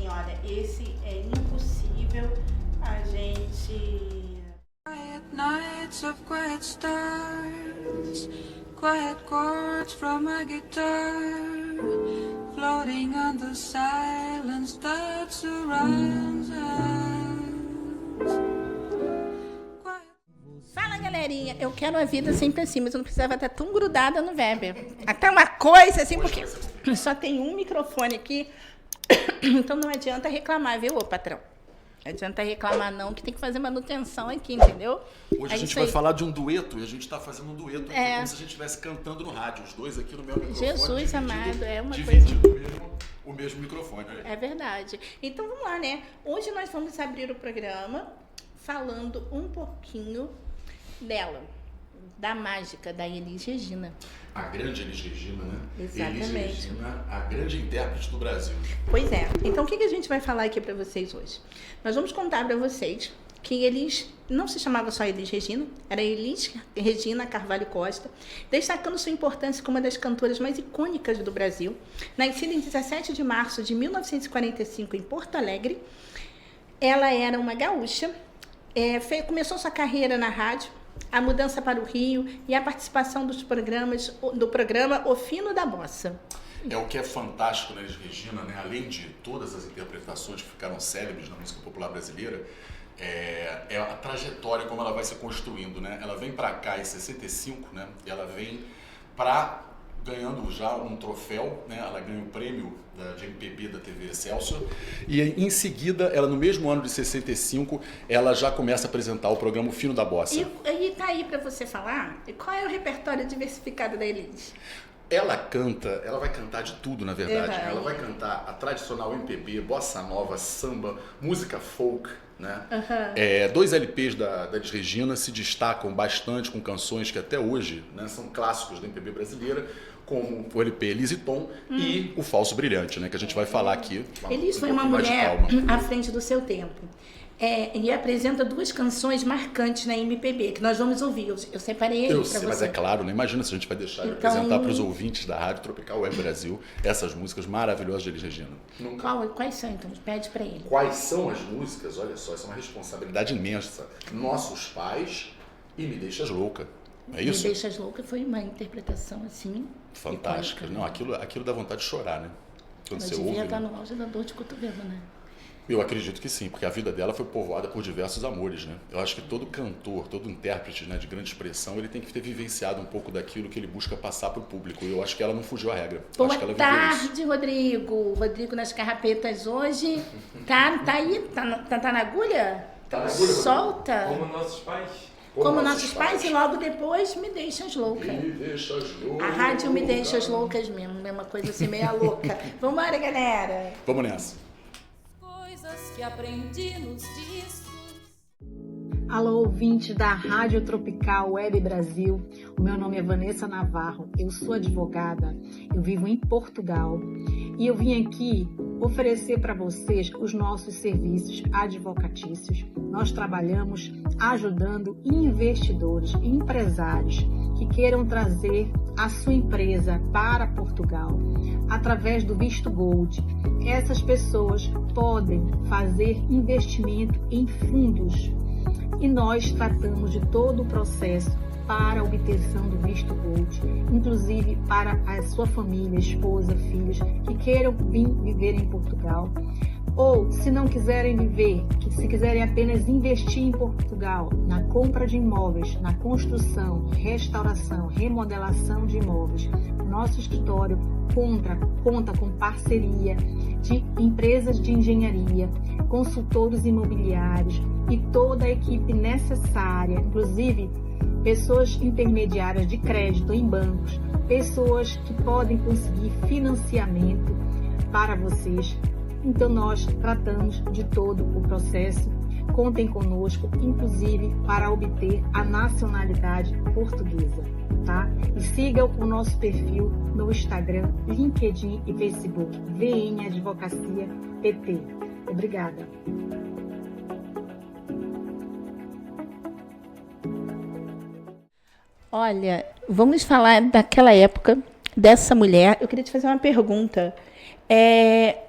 assim, olha, esse é impossível a gente... Quiet nights of quiet stars, quiet chords from a guitar, floating on the silence that surrounds us. Fala, galerinha, eu quero a vida sempre assim, mas eu não precisava estar tão grudada no Weber. Até uma coisa assim, porque só tem um microfone aqui, então não adianta reclamar, viu, ô patrão? Não adianta reclamar não, que tem que fazer manutenção aqui, entendeu? Hoje a gente vai falar de um dueto, e a gente está fazendo um dueto aqui, como se a gente estivesse cantando no rádio, os dois aqui no meu microfone. Jesus amado, é uma coisa... Dividindo o mesmo microfone. É verdade. Então vamos lá, né? Hoje nós vamos abrir o programa falando um pouquinho dela, da mágica da Elis Regina. A grande Elis Regina, né? Exatamente. Elis Regina, a grande intérprete do Brasil. Pois é. Então o que a gente vai falar aqui para vocês hoje? Nós vamos contar para vocês que Elis não se chamava só Elis Regina, era Elis Regina Carvalho Costa, destacando sua importância como uma das cantoras mais icônicas do Brasil. Nascida em 17 de março de 1945 em Porto Alegre, ela era uma gaúcha, começou sua carreira na rádio, a mudança para o Rio e a participação do programa O Fino da Bossa. É o que é fantástico na Elis Regina, né? Além de todas as interpretações que ficaram célebres na música popular brasileira, é a trajetória como ela vai se construindo, né? Ela vem para cá em 65, né? E ela vem ganhando já um troféu, né? Ela ganha o prêmio de MPB da TV Excelsior e em seguida, ela no mesmo ano de 65, ela já começa a apresentar o programa O Fino da Bossa. E tá aí para você falar, qual é o repertório diversificado da Elis? Ela vai cantar de tudo, na verdade. Uhum. Ela vai cantar a tradicional MPB, bossa nova, samba, música folk, né? Uhum. 2 LPs da Elis Regina se destacam bastante com canções que até hoje, né, são clássicos da MPB brasileira, como o LP Elis e Tom e o Falso Brilhante, né, que a gente vai falar aqui. Elis foi uma mulher à frente do seu tempo. E apresenta 2 canções marcantes na MPB, que nós vamos ouvir. Eu separei para você. Mas é claro, né? Imagina se a gente vai deixar de apresentar para os ouvintes da Rádio Tropical Web Brasil essas músicas maravilhosas de Elis Regina. Quais são, então? Pede para ele. Quais são as músicas? Olha só, essa é uma responsabilidade imensa. Nossos Pais e Me Deixas Louca. É isso? Me Deixas Louca foi uma interpretação assim... fantástica. Não, aquilo dá vontade de chorar, né? Quando ela você devia ouve, estar no auge da dor de cotovelo, né? Eu acredito que sim, porque a vida dela foi povoada por diversos amores, né? Eu acho que todo cantor, todo intérprete, né, de grande expressão, ele tem que ter vivenciado um pouco daquilo que ele busca passar para o público. E eu acho que ela não fugiu à regra. Boa acho que ela tarde, Rodrigo. Rodrigo nas carrapetas hoje. Tá aí? Tá na agulha? Tá na agulha, solta. Como nossos pais. Como nossos pais e logo depois Me Deixas Louca. Me Deixas Louca. A rádio Me Deixas Loucas mesmo, é uma coisa assim meia louca. Vambora, galera. Vamos nessa. Coisas que aprendi nos discos. Alô, ouvintes da Rádio Tropical Web Brasil. O meu nome é Vanessa Navarro, eu sou advogada, eu vivo em Portugal e eu vim aqui oferecer para vocês os nossos serviços advocatícios. Nós trabalhamos ajudando investidores e empresários que queiram trazer a sua empresa para Portugal através do visto Gold. Essas pessoas podem fazer investimento em fundos e nós tratamos de todo o processo para a obtenção do visto Gold, inclusive para a sua família, esposa, filhos que queiram vir viver em Portugal. Ou, se não quiserem viver, se quiserem apenas investir em Portugal, na compra de imóveis, na construção, restauração, remodelação de imóveis, nosso escritório conta com parceria de empresas de engenharia, consultores imobiliários e toda a equipe necessária, inclusive pessoas intermediárias de crédito em bancos, pessoas que podem conseguir financiamento para vocês. Então nós tratamos de todo o processo. Contem conosco, inclusive para obter a nacionalidade portuguesa, tá? E sigam o nosso perfil no Instagram, LinkedIn e Facebook, VN Advocacia PT. Obrigada. Olha, vamos falar daquela época dessa mulher, eu queria te fazer uma pergunta.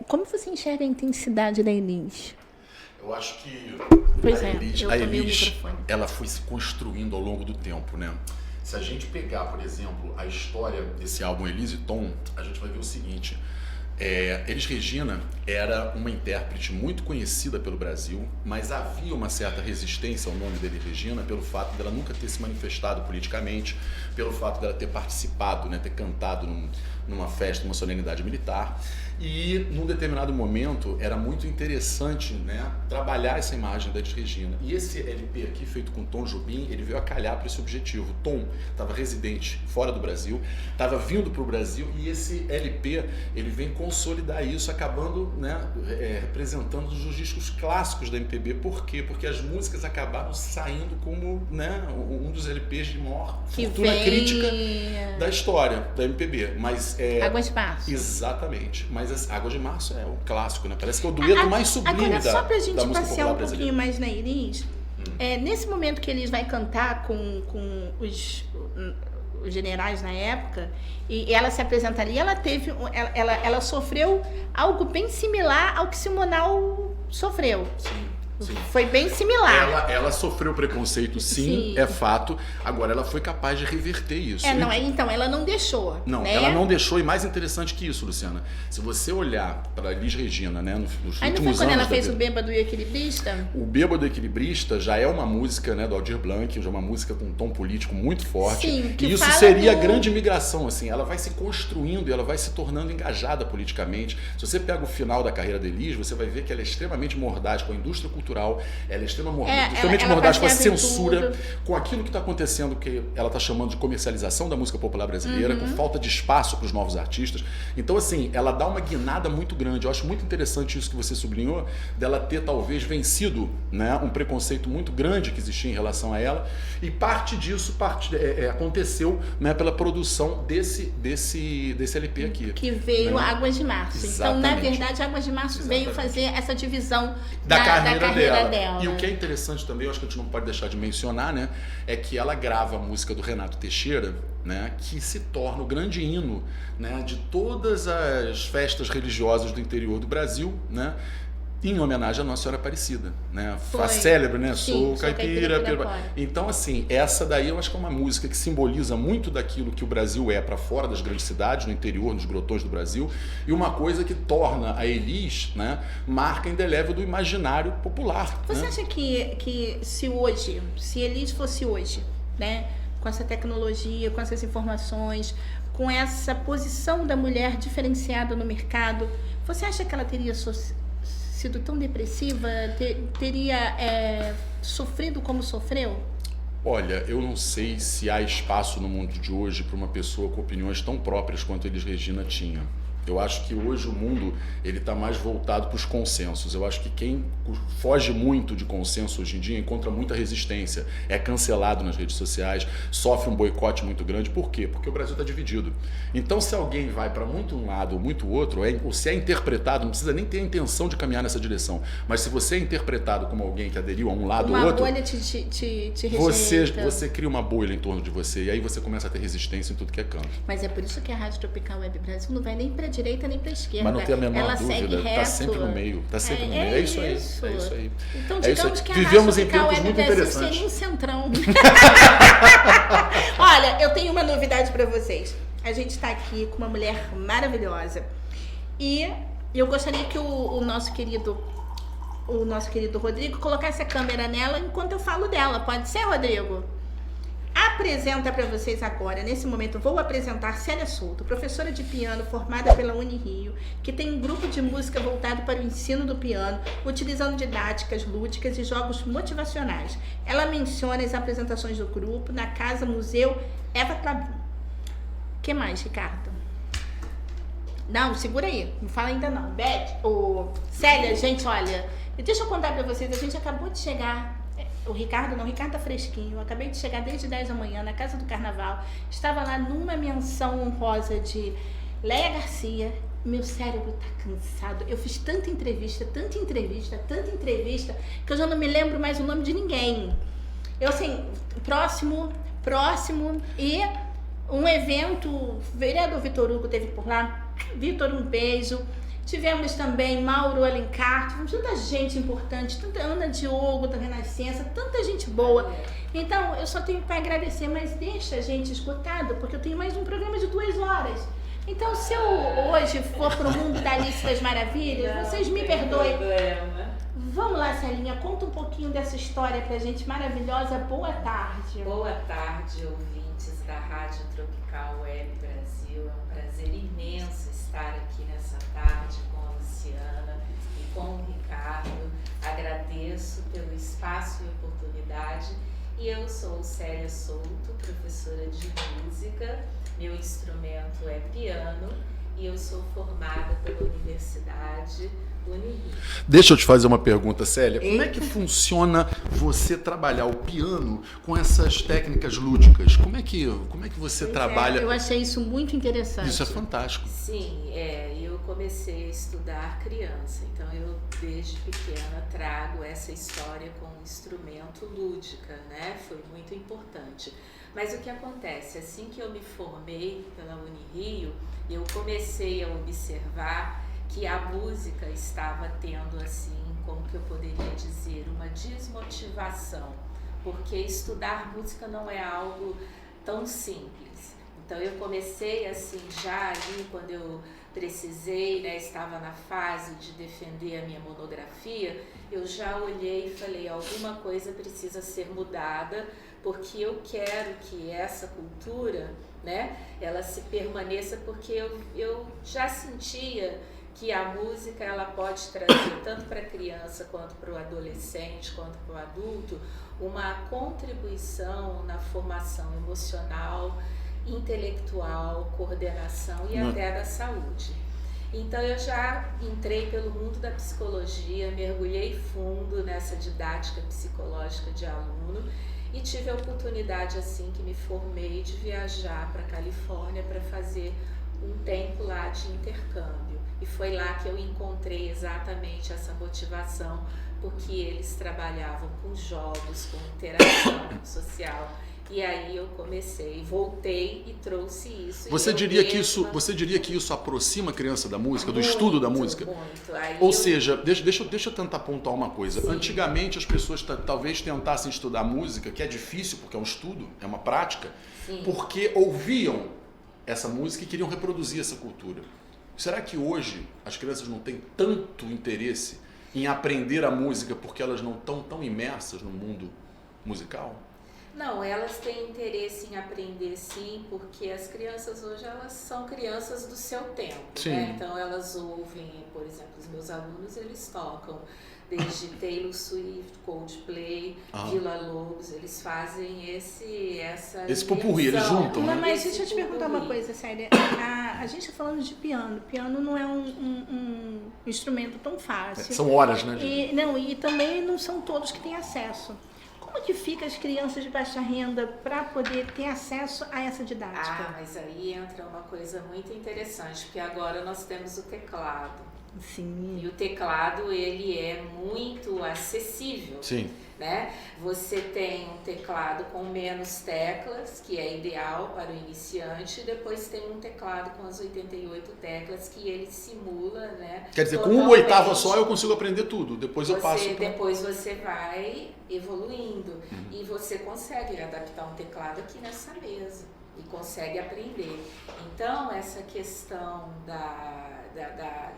Como você enxerga a intensidade da Elis? Eu acho que Pois a é, Elis, eu a tomei o Elis, microfone. ela foi se construindo ao longo do tempo, né? Se a gente pegar, por exemplo, a história desse álbum Elis e Tom, a gente vai ver o seguinte. Elis Regina era uma intérprete muito conhecida pelo Brasil, mas havia uma certa resistência ao nome dele Regina pelo fato dela nunca ter se manifestado politicamente, pelo fato dela ter participado, né, ter cantado numa festa, numa solenidade militar. E num determinado momento era muito interessante, né, trabalhar essa imagem da Elis Regina. E esse LP aqui, feito com Tom Jobim, ele veio a calhar para esse objetivo. Tom estava residente fora do Brasil, estava vindo para o Brasil, e esse LP ele vem consolidar isso, acabando, né, representando os discos clássicos da MPB. Por quê? Porque as músicas acabaram saindo como, né, um dos LPs de maior fortuna crítica da história da MPB. Mas Águas de Março. Exatamente. Mas Águas de Março é o clássico, né? Parece que é o dueto mais sublime agora, só pra gente da música passear popular um pouquinho brasileira. mais na Elis, nesse momento que Elis vai cantar com os generais na época, e ela se apresentaria, ela sofreu algo bem similar ao que Simonal sofreu. Sim. Foi bem similar. Ela sofreu preconceito, sim, é fato. Agora, ela foi capaz de reverter isso. Então, ela não deixou. Não, né? ela não deixou, e mais interessante que isso, Luciana, se você olhar para Elis Regina, né, nos últimos Aí não foi anos quando ela da fez vida, o Bêbado e o Equilibrista? O Bêbado Equilibrista já é uma música, né, do Aldir Blanc, já é uma música com um tom político muito forte. Sim, que e isso fala seria a do... grande migração, assim, ela vai se construindo e ela vai se tornando engajada politicamente. Se você pega o final da carreira da Elis, você vai ver que ela é extremamente mordaz com a indústria cultural, ela é extremamente mordaz com a censura, com aquilo que está acontecendo, que ela está chamando de comercialização da música popular brasileira, com falta de espaço para os novos artistas. Então, assim, ela dá uma guinada muito grande. Eu acho muito interessante isso que você sublinhou, dela ter talvez vencido, né, um preconceito muito grande que existia em relação a ela, e parte disso aconteceu, né, pela produção desse LP aqui. Que veio, né? Águas de Março. Exatamente. Então, na verdade, Águas de Março veio fazer essa divisão da carreira dela. E o que é interessante também, eu acho que a gente não pode deixar de mencionar, né, é que ela grava a música do Renato Teixeira, né, que se torna o grande hino, né, de todas as festas religiosas do interior do Brasil, né, em homenagem à Nossa Senhora Aparecida, né? A célebre, né? Sou caipira. Então, assim, essa daí eu acho que é uma música que simboliza muito daquilo que o Brasil é para fora das grandes cidades, no interior, nos grotões do Brasil, e uma coisa que torna a Elis, né, marca indelével do imaginário popular. Você né? acha que se Elis fosse hoje, né, com essa tecnologia, com essas informações, com essa posição da mulher diferenciada no mercado, você acha que ela teria sido tão depressiva, teria sofrido como sofreu? Olha, eu não sei se há espaço no mundo de hoje para uma pessoa com opiniões tão próprias quanto Elis Regina tinha. Eu acho que hoje o mundo ele está mais voltado para os consensos. Eu acho que quem foge muito de consenso hoje em dia encontra muita resistência, é cancelado nas redes sociais, sofre um boicote muito grande. Por quê? Porque o Brasil está dividido. Então, se alguém vai para muito um lado ou muito outro, ou se é interpretado, não precisa nem ter a intenção de caminhar nessa direção, mas se você é interpretado como alguém que aderiu a um lado ou outro, uma bolha te rejeita. Você cria uma bolha em torno de você, e aí você começa a ter resistência em tudo que é canto. Mas é por isso que a Rádio Tropical Web Brasil não vai nem para direita nem para esquerda. Mas não tem a menor ela dúvida, segue reto. tá sempre no meio, tá sempre no meio. É isso aí. Então, digamos que a Vivemos em Rádio Tropical tempos Web muito Brasil interessantes. seria um centrão. Olha, eu tenho uma novidade para vocês. A gente está aqui com uma mulher maravilhosa e eu gostaria que o nosso querido Rodrigo colocasse a câmera nela enquanto eu falo dela. Pode ser, Rodrigo? Apresenta para vocês agora, nesse momento, vou apresentar Célia Souto, professora de piano formada pela Unirio, que tem um grupo de música voltado para o ensino do piano, utilizando didáticas lúdicas e jogos motivacionais. Ela menciona as apresentações do grupo na Casa Museu Eva Clabin. O que mais, Ricardo? Não, segura aí, não fala ainda não. Célia, gente, olha, deixa eu contar para vocês, a gente acabou de chegar. O Ricardo tá fresquinho. Eu acabei de chegar desde 10 da manhã na Casa do Carnaval. Estava lá numa menção honrosa de Léia Garcia. Meu cérebro tá cansado. Eu fiz tanta entrevista, que eu já não me lembro mais o nome de ninguém. Eu assim, próximo e Um evento, o vereador Vitor Hugo esteve por lá. Vitor, um beijo. Tivemos também Mauro Alencar, tivemos tanta gente importante, tanta Ana Diogo da Renascença, tanta gente boa. Então, eu só tenho para agradecer, mas deixa a gente esgotado, porque eu tenho mais um programa de 2 horas. Então, se eu hoje for para o mundo da Alice das Maravilhas, vocês me perdoem. Vamos lá, Celinha, conta um pouquinho dessa história pra gente maravilhosa. Boa tarde. Boa tarde, ouvintes da Rádio Tropical Web Brasil. É um prazer imenso estar aqui nessa tarde com a Luciana e com o Ricardo. Agradeço pelo espaço e oportunidade. E eu sou Célia Souto, professora de música. Meu instrumento é piano e eu sou formada pela Universidade Unirio. Deixa eu te fazer uma pergunta, Célia. Como é que funciona você trabalhar o piano com essas técnicas lúdicas? Como é que você trabalha? Eu achei isso muito interessante. Isso é fantástico. Sim, eu comecei a estudar criança, então eu desde pequena trago essa história com um instrumento lúdica, né? Foi muito importante. Mas o que acontece? Assim que eu me formei pela Unirio, eu comecei a observar que a música estava tendo, assim, como que eu poderia dizer, uma desmotivação, porque estudar música não é algo tão simples. Então eu comecei assim, já ali quando eu precisei, né, estava na fase de defender a minha monografia, eu já olhei e falei, alguma coisa precisa ser mudada, porque eu quero que essa cultura, né, ela se permaneça, porque eu já sentia que a música ela pode trazer tanto para a criança quanto para o adolescente, quanto para o adulto, uma contribuição na formação emocional, intelectual, coordenação e até da saúde. Então eu já entrei pelo mundo da psicologia, mergulhei fundo nessa didática psicológica de aluno e tive a oportunidade, assim que me formei, de viajar para a Califórnia para fazer um tempo lá de intercâmbio. E foi lá que eu encontrei exatamente essa motivação, porque eles trabalhavam com jogos, com interação social. E aí eu comecei, voltei e trouxe isso. Você diria que isso aproxima a criança da música, do estudo da música? Muito. Aí Ou seja, deixa eu tentar pontuar uma coisa. Sim. Antigamente as pessoas talvez tentassem estudar música, que é difícil porque é um estudo, é uma prática, Sim. porque ouviam essa música e queriam reproduzir essa cultura. Será que hoje as crianças não têm tanto interesse em aprender a música porque elas não estão tão imersas no mundo musical? Não, elas têm interesse em aprender sim, porque as crianças hoje elas são crianças do seu tempo, né? Então elas ouvem, por exemplo, os meus alunos, eles tocam desde Taylor Swift, Coldplay, Villa Lobos, eles fazem esse popurrí, eles juntam, né? Mas deixa eu te perguntar uma coisa, Célia. A gente está falando de piano. Piano não é um instrumento tão fácil. São horas, né? E também não são todos que têm acesso. Como que fica as crianças de baixa renda para poder ter acesso a essa didática? Mas aí entra uma coisa muito interessante, porque agora nós temos o teclado. Sim. E o teclado, ele é muito acessível. Sim. Né? Você tem um teclado com menos teclas, que é ideal para o iniciante, e depois tem um teclado com as 88 teclas que ele simula, né? Quer dizer, com uma oitava só eu consigo aprender tudo, depois eu passo. Depois você vai evoluindo e você consegue adaptar um teclado aqui nessa mesa e consegue aprender. Então, essa questão da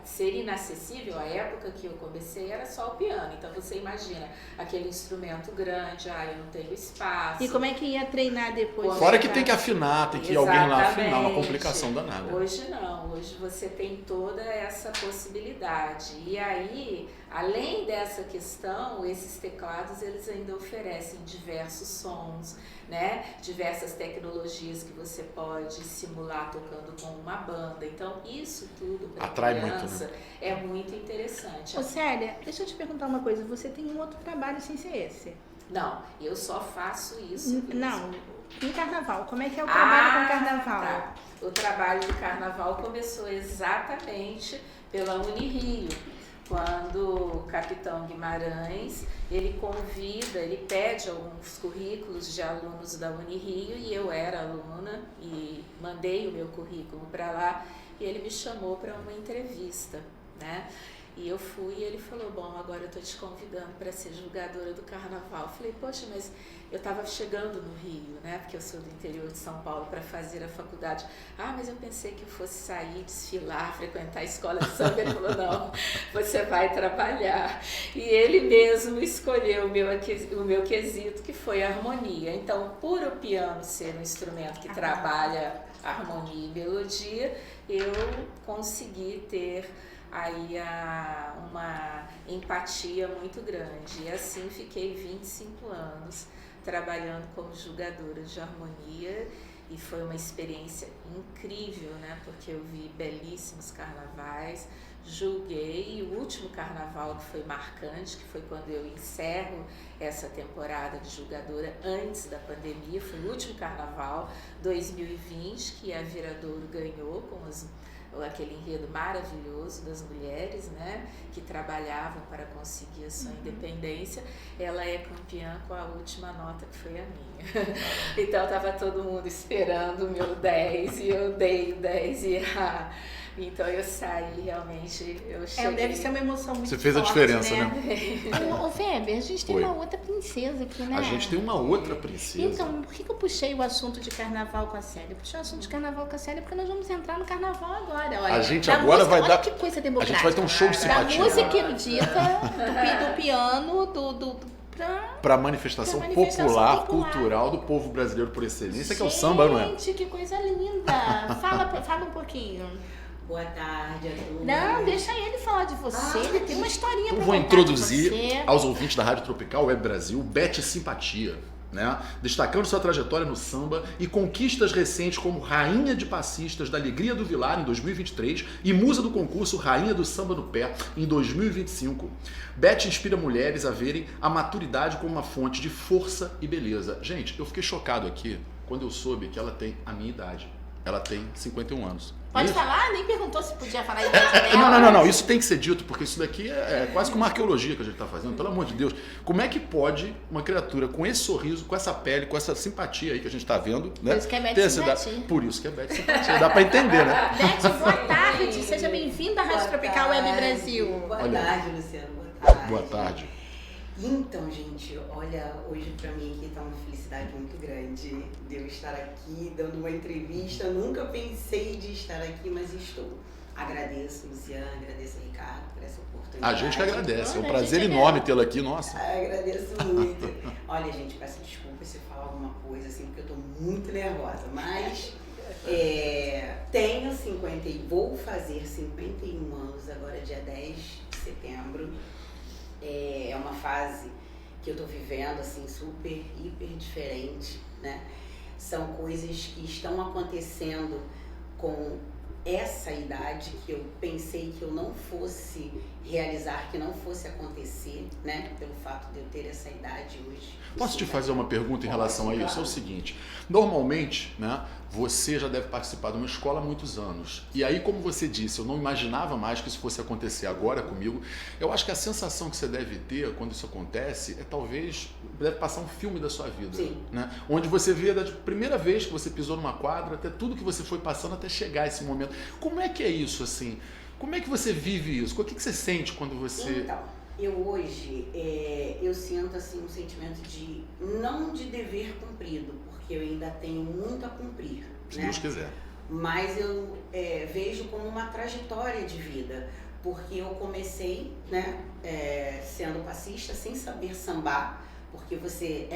ser inacessível, a época que eu comecei era só o piano, então você imagina aquele instrumento grande, eu não tenho espaço. E como é que ia treinar depois? Fora que tem que afinar, tem que ir alguém lá afinar, uma complicação danada. Hoje não, hoje você tem toda essa possibilidade. E aí, além dessa questão, esses teclados eles ainda oferecem diversos sons, né? Diversas tecnologias que você pode simular tocando com uma banda. Então, isso tudo para criança muito, né? É muito interessante. Ô Célia, deixa eu te perguntar uma coisa. Você tem um outro trabalho sem ser esse? Não, eu só faço isso. Não, em carnaval. Como é que é o trabalho com carnaval? Tá. O trabalho de carnaval começou exatamente pela Unirio. quando o capitão Guimarães, ele pede alguns currículos de alunos da Unirio, e eu era aluna e mandei o meu currículo para lá, e ele me chamou para uma entrevista, né? E eu fui e ele falou, bom, agora eu estou te convidando para ser julgadora do carnaval. Eu falei, poxa, mas eu estava chegando no Rio, né? Porque eu sou do interior de São Paulo, para fazer a faculdade. Ah, mas eu pensei que eu fosse sair, desfilar, frequentar a escola de samba. Ele falou, não, você vai trabalhar. E ele mesmo escolheu o meu quesito, que foi a harmonia. Então, por o piano ser um instrumento que trabalha harmonia e melodia, eu consegui ter aí uma empatia muito grande. E assim fiquei 25 anos trabalhando como julgadora de harmonia, e foi uma experiência incrível, né? Porque eu vi belíssimos carnavais, julguei, e o último carnaval que foi marcante, que foi quando eu encerro essa temporada de julgadora antes da pandemia, foi o último carnaval 2020, que a Viradouro ganhou com aquele enredo maravilhoso das mulheres, né, que trabalhavam para conseguir a sua independência. Ela é campeã com a última nota, que foi a minha. Então estava todo mundo esperando o meu 10, e eu dei o 10, então eu saí realmente, eu cheguei... Deve ser uma emoção muito forte. Você fez a diferença, né? Ô, Weber, a gente tem uma outra princesa aqui, né? A gente tem uma outra princesa. Então, por que eu puxei o assunto de carnaval com a Célia? Eu puxei o assunto de carnaval com a Célia porque nós vamos entrar no carnaval agora. Olha, a gente agora música, vai dar... que coisa democrática. A gente vai ter um show de simpatia. Da música erudita, do piano, para a manifestação popular, cultural do povo brasileiro por excelência, gente, que é o samba, não é? Gente, que coisa linda! Fala um pouquinho. Boa tarde a todos. Não, deixa ele falar de você, ele tem uma historinha para contar. Vou introduzir aos ouvintes da Rádio Tropical Web Brasil Beth Simpatia, né? Destacando sua trajetória no samba e conquistas recentes como Rainha de Passistas da Alegria do Vilar em 2023 e musa do concurso Rainha do Samba no Pé em 2025. Beth inspira mulheres a verem a maturidade como uma fonte de força e beleza. Gente, eu fiquei chocado aqui quando eu soube que ela tem a minha idade. Ela tem 51 anos. Pode falar? Nem perguntou se podia falar a idade dela. Não. Isso tem que ser dito, porque isso daqui é quase que uma arqueologia que a gente está fazendo. Pelo amor de Deus. Como é que pode uma criatura com esse sorriso, com essa pele, com essa simpatia aí que a gente está vendo, né? Por isso que é Beth Simpatia. Por isso que é Beth Simpatia. Dá para entender, né? Beth, boa tarde. Seja bem-vinda à Rádio Tropical Web Brasil. Boa tarde, Luciano. Boa tarde. Boa tarde. Então, gente, olha, hoje pra mim aqui tá uma felicidade muito grande de eu estar aqui dando uma entrevista. Nunca pensei de estar aqui, mas estou. Agradeço, Luciano, agradeço, Ricardo, por essa oportunidade. A gente que agradece, é um prazer enorme tê-la aqui, nossa. Agradeço muito. Olha, gente, peço desculpa se eu falar alguma coisa assim, porque eu tô muito nervosa, mas vou fazer 51 anos agora, dia 10 de setembro. É uma fase que eu tô vivendo, assim, super, hiper diferente, né? São coisas que estão acontecendo com essa idade que eu pensei que eu não fosse realizar, que não fosse acontecer, né? Pelo fato de eu ter essa idade hoje. Posso te fazer uma pergunta em relação a isso? É o seguinte, normalmente, né, você já deve participar de uma escola há muitos anos. E aí, como você disse, eu não imaginava mais que isso fosse acontecer agora comigo. Eu acho que a sensação que você deve ter quando isso acontece é talvez, deve passar um filme da sua vida. Sim. Né? Onde você vê da primeira vez que você pisou numa quadra, até tudo que você foi passando até chegar a esse momento. Como é que é isso, assim? Como é que você vive isso? O que você sente quando você... Então, eu hoje, eu sinto assim um sentimento de, não de dever cumprido, porque eu ainda tenho muito a cumprir. Se né? Deus quiser. Mas eu vejo como uma trajetória de vida, porque eu comecei, né, sendo passista sem saber sambar, porque você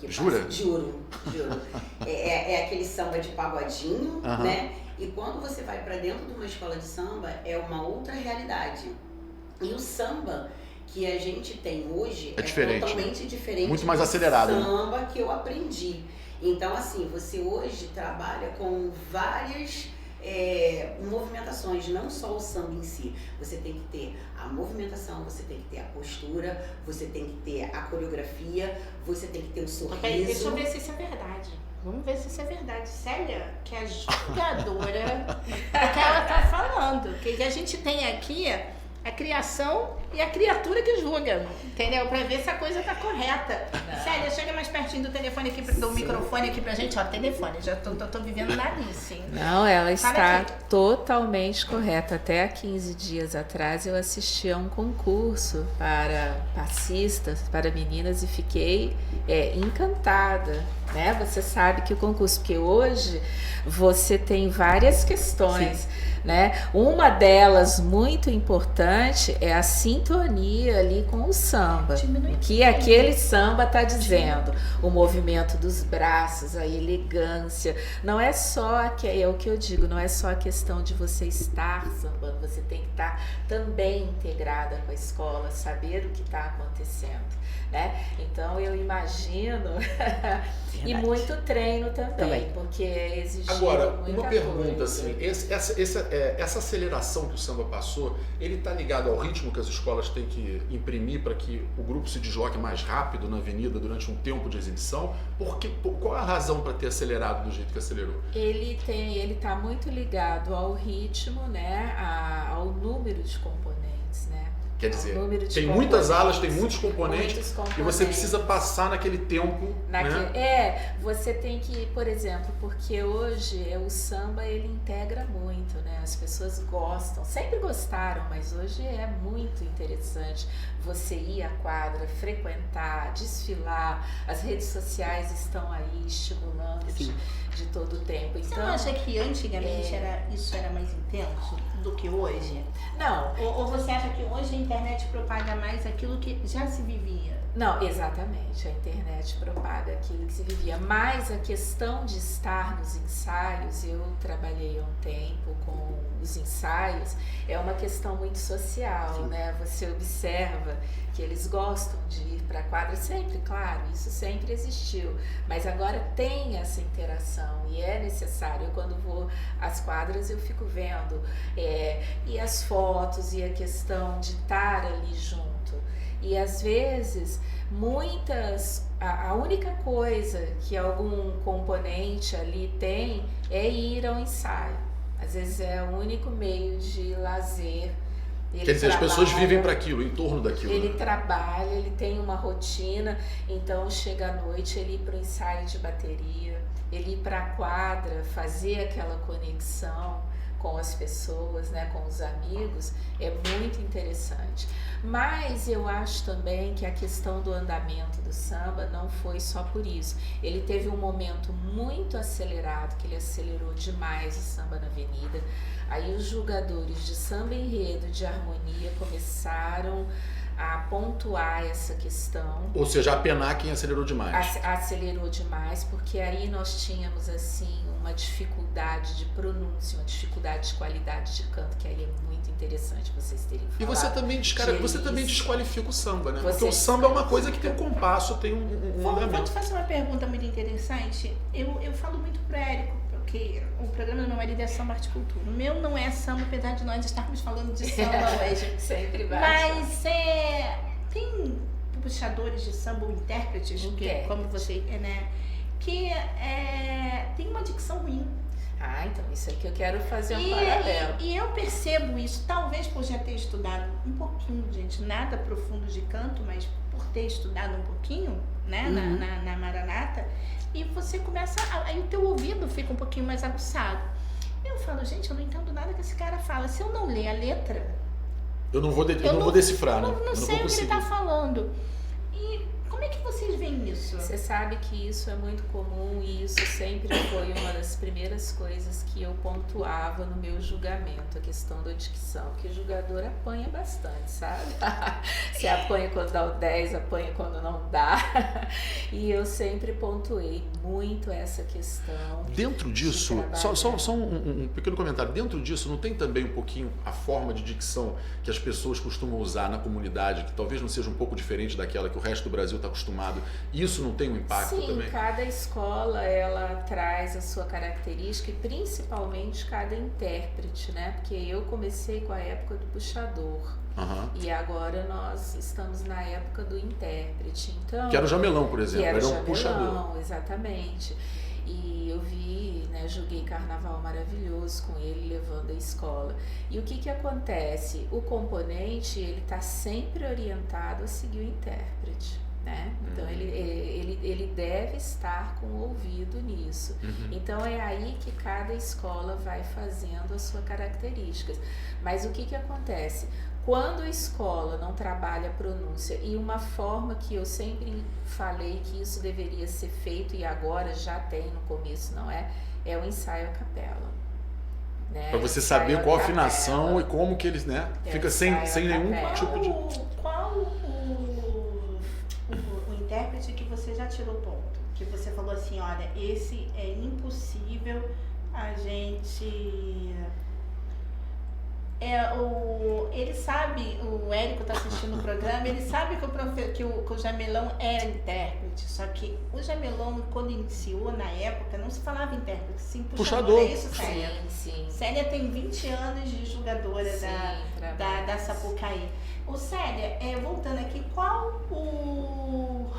Jura? Juro. É aquele samba de pagodinho, né? E quando você vai para dentro de uma escola de samba, é uma outra realidade. E o samba que a gente tem hoje é diferente, totalmente diferente. Muito mais acelerado. Do samba que eu aprendi. Então, assim, você hoje trabalha com várias movimentações, não só o samba em si. Você tem que ter a movimentação, você tem que ter a postura, você tem que ter a coreografia, você tem que ter o sorriso. Deixa eu ver se isso é verdade. Vamos ver se isso é verdade. Célia, que é a jogadora que ela tá falando. Que a gente tem aqui a criação e a criatura que julga, entendeu? Pra ver se a coisa tá correta. Célia, chega mais pertinho do telefone aqui, do microfone aqui pra gente. Ó, telefone, já tô vivendo na Alice, hein? Não, ela Fala está aqui. totalmente correta. Até há 15 dias atrás eu assisti a um concurso para passistas, para meninas, e fiquei encantada, né? Você sabe que o concurso, porque hoje você tem várias questões, né? Uma delas muito importante é a sintonia ali com o samba. O que aquele samba está dizendo, o movimento dos braços, a elegância. Não é só, é o que eu digo, não é só a questão de você estar sambando, você tem que estar também integrada com a escola, saber o que está acontecendo, né? Então eu imagino e muito treino também. Porque exige Agora, muita uma pergunta coisa. assim, essa aceleração que o samba passou, ele está ligado ao ritmo que as escolas têm que imprimir para que o grupo se desloque mais rápido na avenida durante um tempo de exibição? Qual é a razão para ter acelerado do jeito que acelerou? Ele está muito ligado ao ritmo, né, ao número de componentes, né? Quer dizer, número de tem muitas componentes, alas, tem muitos componentes, e você precisa passar naquele tempo, né? Você tem que, por exemplo, porque hoje o samba ele integra muito, né? As pessoas gostam, sempre gostaram, mas hoje é muito interessante você ir à quadra, frequentar, desfilar. As redes sociais estão aí estimulando de todo o tempo. Você Então, não acha que antigamente isso era mais intenso do que hoje? não, Ou você acha que hoje a internet propaga mais aquilo que já se vivia? Não, exatamente. A internet propaga aquilo que se vivia. Mas a questão de estar nos ensaios, eu trabalhei há um tempo com os ensaios, é uma questão muito social, né? Você observa que eles gostam de ir para a quadra, sempre, claro, isso sempre existiu, mas agora tem essa interação e é necessário. Eu, quando vou às quadras, eu fico vendo e as fotos e a questão de estar ali junto. E às vezes, a única coisa que algum componente ali tem é ir ao ensaio. Às vezes é o único meio de lazer. Quer dizer, as pessoas vivem para aquilo, em torno daquilo. Ele trabalha, ele tem uma rotina, então chega à noite, ele ir para o ensaio de bateria, ele ir para a quadra, fazer aquela conexão com as pessoas, né, com os amigos, é muito interessante. Mas eu acho também que a questão do andamento do samba não foi só por isso. Ele teve um momento muito acelerado, que ele acelerou demais o samba na avenida. Aí os julgadores de samba enredo, de harmonia, começaram a pontuar essa questão. Ou seja, a penar quem acelerou demais. Acelerou demais, porque aí nós tínhamos assim uma dificuldade de pronúncia, uma dificuldade de qualidade de canto, que aí é muito interessante vocês terem falado. E você também desqualifica o samba, né? Porque Você o samba é uma coisa que tem um compasso, tem um Vou andamento. te fazer uma pergunta muito interessante. Eu falo muito pro Érico, porque o programa do meu marido é samba arte cultura. O meu não é samba, apesar de nós estarmos falando de samba hoje. Sempre vai. Mas tem puxadores de samba ou intérpretes, que, como você, né, que tem uma dicção ruim. Ah, então isso aqui eu quero fazer um paralelo. E eu percebo isso, talvez por já ter estudado um pouquinho, gente, nada profundo de canto, mas por ter estudado um pouquinho, né, na Maranata, e você começa, aí o teu ouvido fica um pouquinho mais aguçado. Eu falo, gente, eu não entendo nada que esse cara fala. Se eu não ler a letra, Eu não vou decifrar, né? eu não sei o que ele tá falando. E como é que vocês veem isso? Você sabe que isso é muito comum e isso sempre foi uma das primeiras coisas que eu pontuava no meu julgamento, a questão da dicção, que o julgador apanha bastante, sabe? Você apanha quando dá o 10, apanha quando não dá. E eu sempre pontuei muito essa questão. Dentro disso, só um pequeno comentário, dentro disso não tem também um pouquinho a forma de dicção que as pessoas costumam usar na comunidade, que talvez não seja um pouco diferente daquela que o resto do Brasil está acostumado? Isso não tem um impacto também? Sim, cada escola ela traz a sua característica e principalmente cada intérprete, né? Porque eu comecei com a época do puxador. E agora nós estamos na época do intérprete. Então, que era o jamelão, por exemplo, era um jamelão, puxador. Exatamente. E eu vi, né, joguei carnaval maravilhoso com ele, levando a escola. E o que acontece? O componente, ele está sempre orientado a seguir o intérprete, né? Então ele deve estar com o ouvido nisso. Então é aí que cada escola vai fazendo as suas características. Mas o que acontece? Quando a escola não trabalha a pronúncia, e uma forma que eu sempre falei que isso deveria ser feito, e agora já tem, no começo não é o ensaio a capela. Né? Para você saber qual a afinação e como que eles, né? Fica sem nenhum tipo de... Qual o intérprete que você já tirou ponto? Que você falou assim, olha, esse é impossível a gente... ele sabe, o Érico está assistindo o programa, ele sabe que o Jamelão era intérprete, só que o Jamelão, quando iniciou na época, não se falava intérprete, sim puxador. É isso, Célia? Sim. Célia tem 20 anos de julgadora da Sapucaí. Ô Célia, voltando aqui, qual o...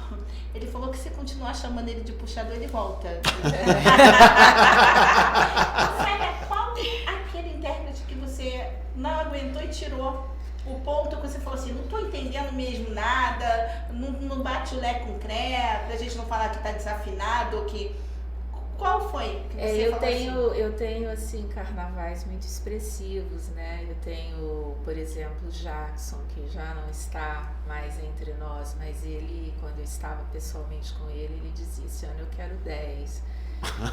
Ele falou que se continuar chamando ele de puxador, ele volta. Célia, qual aquele intérprete que você não aguentou e tirou o ponto que você falou assim, não tô entendendo mesmo nada, não bate o lé com cré, pra gente não falar que tá desafinado, ou que... Qual foi que você falou eu tenho assim carnavais muito expressivos, né? Eu tenho, por exemplo, Jackson, que já não está mais entre nós, mas ele, quando eu estava pessoalmente com ele dizia, esse ano eu quero 10.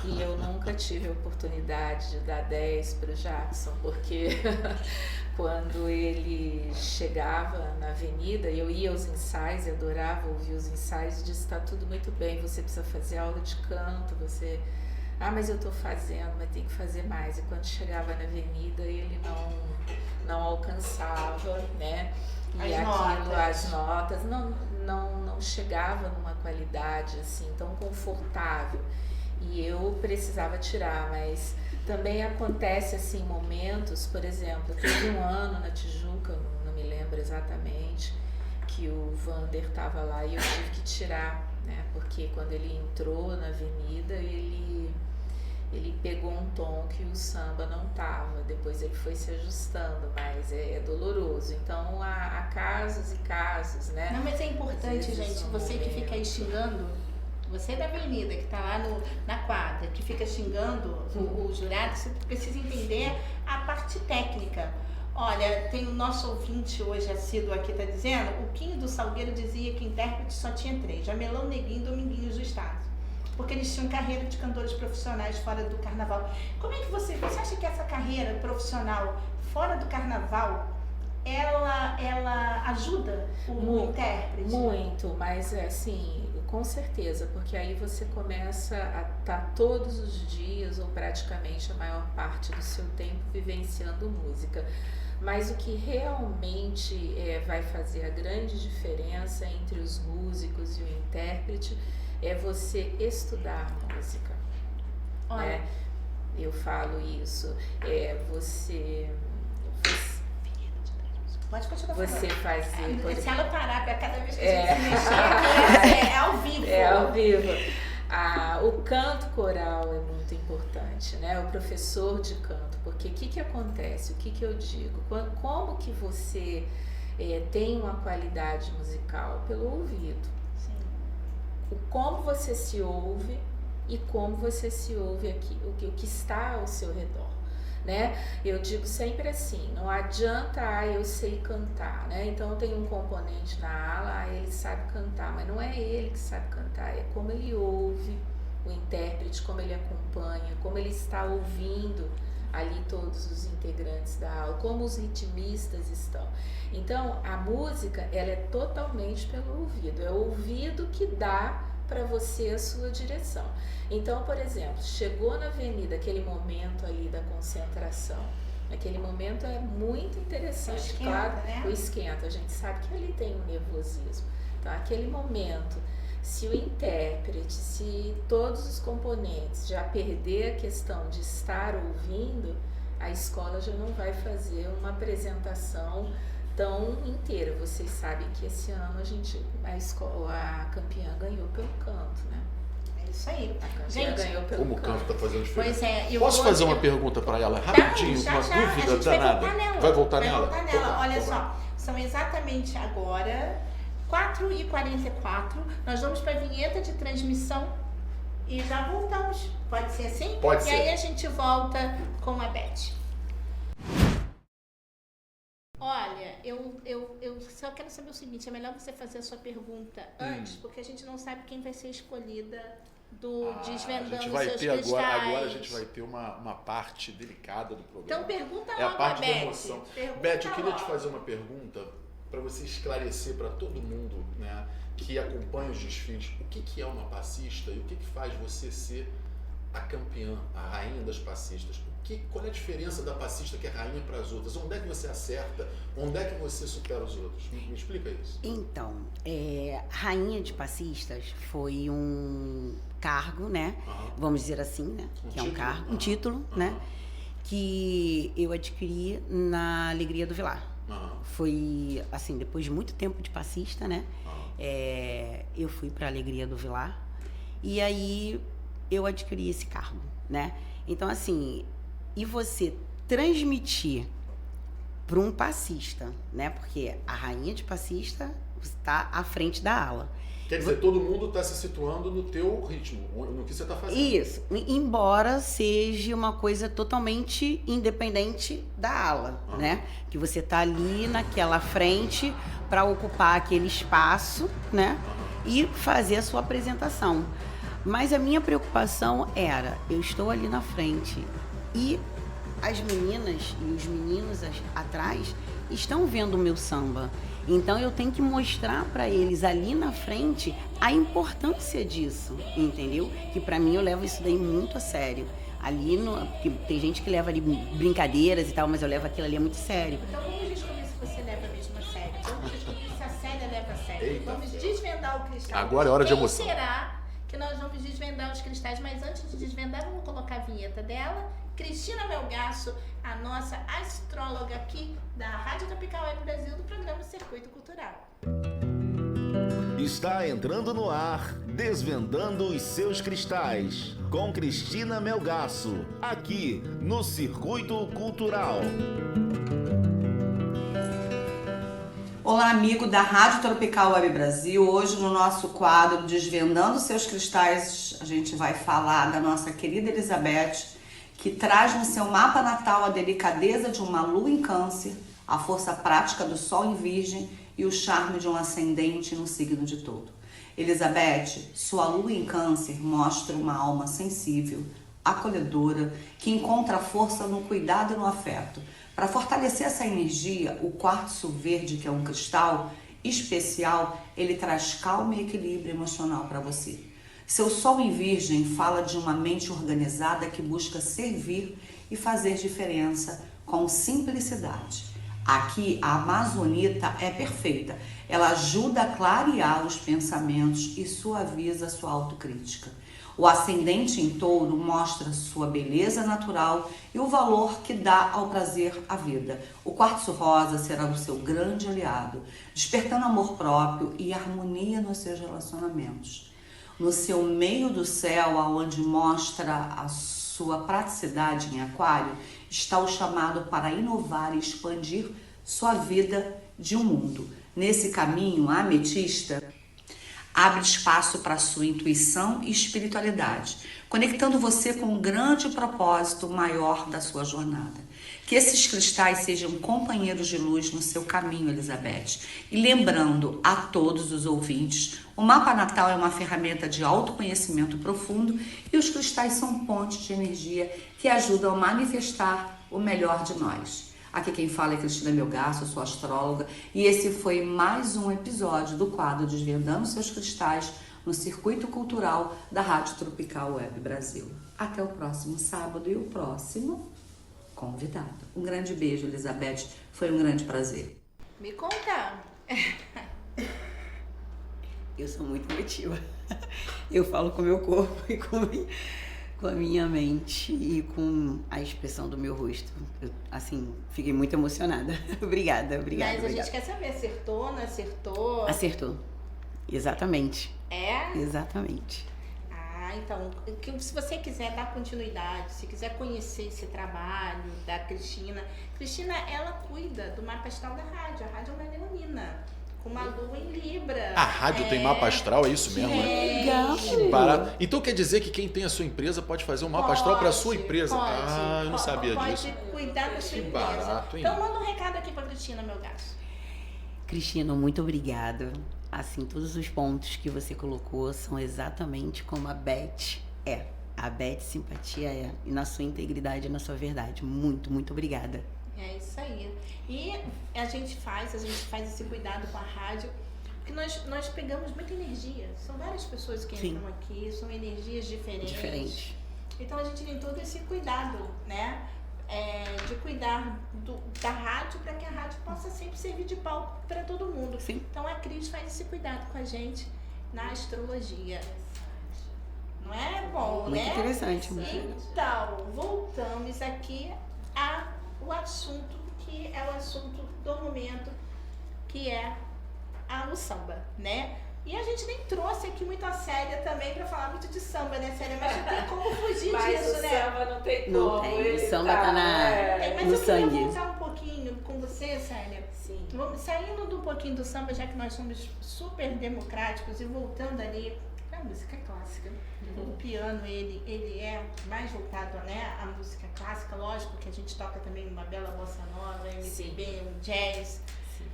E eu nunca tive a oportunidade de dar 10 para o Jackson, porque quando ele chegava na avenida, eu ia aos ensaios, eu adorava ouvir os ensaios, e disse, está tudo muito bem, você precisa fazer aula de canto, você... mas eu estou fazendo, mas tem que fazer mais. E quando chegava na avenida, ele não alcançava, né? E as notas não chegava numa qualidade assim tão confortável. E eu precisava tirar, mas também acontece assim momentos, por exemplo, teve um ano na Tijuca, não me lembro exatamente, que o Vander estava lá e eu tive que tirar, né? Porque quando ele entrou na avenida, ele pegou um tom que o samba não tava, depois ele foi se ajustando, mas é doloroso. Então há casos e casos, né? Não, mas é importante, gente, você que fica aí xingando, você da avenida, que está lá na quadra, que fica xingando o jurado, você precisa entender a parte técnica. Olha, tem o nosso ouvinte hoje assíduo aqui, está dizendo, o Quinho do Salgueiro dizia que intérprete só tinha 3, Jamelão, Neguinho e Dominguinhos do Estado. Porque eles tinham carreira de cantores profissionais fora do carnaval. Como é que você acha que essa carreira profissional fora do carnaval, ela ajuda o intérprete? Muito, mas assim, com certeza, porque aí você começa a estar todos os dias, ou praticamente a maior parte do seu tempo, vivenciando música. Mas o que realmente vai fazer a grande diferença entre os músicos e o intérprete é você estudar música. Olha, né? Eu falo isso. Pode continuar você fazer. Se ela parar para cada vez que a gente se mexer, é ao vivo. É ao vivo. O canto coral é muito importante, né? O professor de canto, porque o que acontece? O que eu digo? Como que você tem uma qualidade musical? Pelo ouvido. Sim. Como você se ouve e como você se ouve aqui, o que está ao seu redor. Né? Eu digo sempre assim, não adianta, eu sei cantar, né? Então tem um componente na ala, ele sabe cantar, mas não é ele que sabe cantar, é como ele ouve o intérprete, como ele acompanha, como ele está ouvindo ali todos os integrantes da aula, como os ritmistas estão. Então a música, ela é totalmente pelo ouvido, é o ouvido que dá para você a sua direção. Então, por exemplo, chegou na avenida, aquele momento ali da concentração, aquele momento é muito interessante, esquenta, claro, né? O esquenta, a gente sabe que ali tem um nervosismo. Então, aquele momento, se o intérprete, se todos os componentes já perder a questão de estar ouvindo, a escola já não vai fazer uma apresentação tão inteira. Vocês sabem que esse ano a campeã ganhou pelo canto, né? É isso aí. A Gente, campeã ganhou pelo Como o canto está fazendo diferença. pois é. Posso fazer uma pergunta para ela rapidinho? Já, Uma já, dúvida a gente danada. Vai voltar nela? nela? Vai voltar nela. Então tá, Olha então vai. só, são exatamente agora 4h44. Nós vamos para a vinheta de transmissão e já voltamos. Pode ser assim? Pode ser. E aí a gente volta com a Beth. Olha, eu só quero saber o seguinte, é melhor você fazer a sua pergunta antes, porque a gente não sabe quem vai ser escolhida do Desvendando a gente vai Seus ter Cristais. agora a gente vai ter uma parte delicada do programa. Então pergunta É a logo parte da Beth. emoção. Pergunta Beth, eu queria te logo. fazer uma pergunta para você esclarecer para todo mundo, né, que acompanha os desfiles, o que é uma passista e o que faz você ser a campeã, a rainha das passistas. Qual é a diferença da passista que é rainha para as outras? Onde é que você acerta? Onde é que você supera os outros? Me explica isso. Então, rainha de passistas foi um cargo, né? Vamos dizer assim, né? Que é um cargo, um título, né? Que eu adquiri na Alegria do Vilar. Foi, assim, depois de muito tempo de passista, né? Eu fui para a Alegria do Vilar e aí eu adquiri esse cargo, né? Então, assim, e você transmitir para um passista, né? Porque a rainha de passista está à frente da ala. Quer dizer, todo mundo está se situando no teu ritmo, no que você está fazendo. Isso, embora seja uma coisa totalmente independente da ala, né? Que você está ali naquela frente para ocupar aquele espaço, né? E fazer a sua apresentação. Mas a minha preocupação era, eu estou ali na frente e as meninas e os meninos atrás estão vendo o meu samba. Então eu tenho que mostrar para eles ali na frente a importância disso, entendeu? Que para mim eu levo isso daí muito a sério. Ali, tem gente que leva ali brincadeiras e tal, mas eu levo aquilo ali muito sério. Então vamos descobrir se você leva mesmo a sério. Vamos descobrir se a Célia leva a sério. Eita. Vamos desvendar o cristal. Agora é hora de emoção. Quem será que nós vamos desvendar os cristais? Mas antes de desvendar, vamos colocar a vinheta dela. Cristina Melgaço, a nossa astróloga aqui da Rádio Tropical Web Brasil, do programa Circuito Cultural. Está entrando no ar, Desvendando os Seus Cristais, com Cristina Melgaço, aqui no Circuito Cultural. Olá, amigo da Rádio Tropical Web Brasil. Hoje no nosso quadro Desvendando Seus Cristais, a gente vai falar da nossa querida Elizabeth, que traz no seu mapa natal a delicadeza de uma lua em Câncer, a força prática do sol em Virgem e o charme de um ascendente no signo de Touro. Elizabeth, sua lua em Câncer mostra uma alma sensível, acolhedora, que encontra força no cuidado e no afeto. Para fortalecer essa energia, o quartzo verde, que é um cristal especial, ele traz calma e equilíbrio emocional para você. Seu sol em Virgem fala de uma mente organizada que busca servir e fazer diferença com simplicidade. Aqui, a amazonita é perfeita. Ela ajuda a clarear os pensamentos e suaviza a sua autocrítica. O ascendente em Touro mostra sua beleza natural e o valor que dá ao prazer à vida. O quartzo rosa será o seu grande aliado, despertando amor próprio e harmonia nos seus relacionamentos. No seu meio do céu, aonde mostra a sua praticidade em Aquário, está o chamado para inovar e expandir sua vida de um mundo. Nesse caminho, a ametista abre espaço para sua intuição e espiritualidade, conectando você com um grande propósito maior da sua jornada. Que esses cristais sejam companheiros de luz no seu caminho, Elizabeth. E lembrando a todos os ouvintes, o mapa natal é uma ferramenta de autoconhecimento profundo e os cristais são pontes de energia que ajudam a manifestar o melhor de nós. Aqui quem fala é Cristina Melgaço, eu sou astróloga, e esse foi mais um episódio do quadro Desvendando Seus Cristais no Circuito Cultural da Rádio Tropical Web Brasil. Até o próximo sábado e o próximo convidado. Um grande beijo, Elizabeth. Foi um grande prazer. Me conta. Eu sou muito emotiva. Eu falo com o meu corpo e com a minha mente e com a expressão do meu rosto. Eu, assim, fiquei muito emocionada. Obrigada. Mas a gente quer saber, acertou, não acertou? Acertou. Exatamente. É? Exatamente. Tá? Então, se você quiser dar continuidade, se quiser conhecer esse trabalho da Cristina, ela cuida do mapa astral da rádio. A rádio é uma leonina, com uma lua em Libra. A rádio tem mapa astral, é isso mesmo? Legal. Barato. Então quer dizer que quem tem a sua empresa pode fazer um mapa astral para a sua empresa? Pode, eu não sabia disso. Pode cuidar da sua Que empresa. barato, hein? Então manda um recado aqui para Cristina, meu gato. Cristina, muito obrigada. Assim, todos os pontos que você colocou são exatamente como a Beth é. A Beth Simpatia é. E na sua integridade e na sua verdade. Muito, muito obrigada. É isso aí. E a gente faz esse cuidado com a rádio, porque nós pegamos muita energia. São várias pessoas que entram aqui, são energias diferentes. Então a gente tem todo esse cuidado, né? De cuidar da rádio, para que a rádio possa sempre servir de palco para todo mundo. Sim. Então a Cris faz esse cuidado com a gente na astrologia. Não é bom, Muito né? interessante. Então, voltamos aqui ao assunto que é o assunto do momento, que é o samba, né? E a gente nem trouxe aqui muito a Célia também para falar muito de samba, né, Célia? Mas não tem como fugir Mas disso, o né? samba não tem como. Não tem, o samba tá Mas no eu sangue. queria voltar um pouquinho com você, Célia. Sim. Saindo um pouquinho do samba, já que nós somos super democráticos, e voltando ali para a música clássica. O piano, ele é mais voltado, né, à música clássica, lógico que a gente toca também uma bela bossa nova, MPB, um jazz. Sim.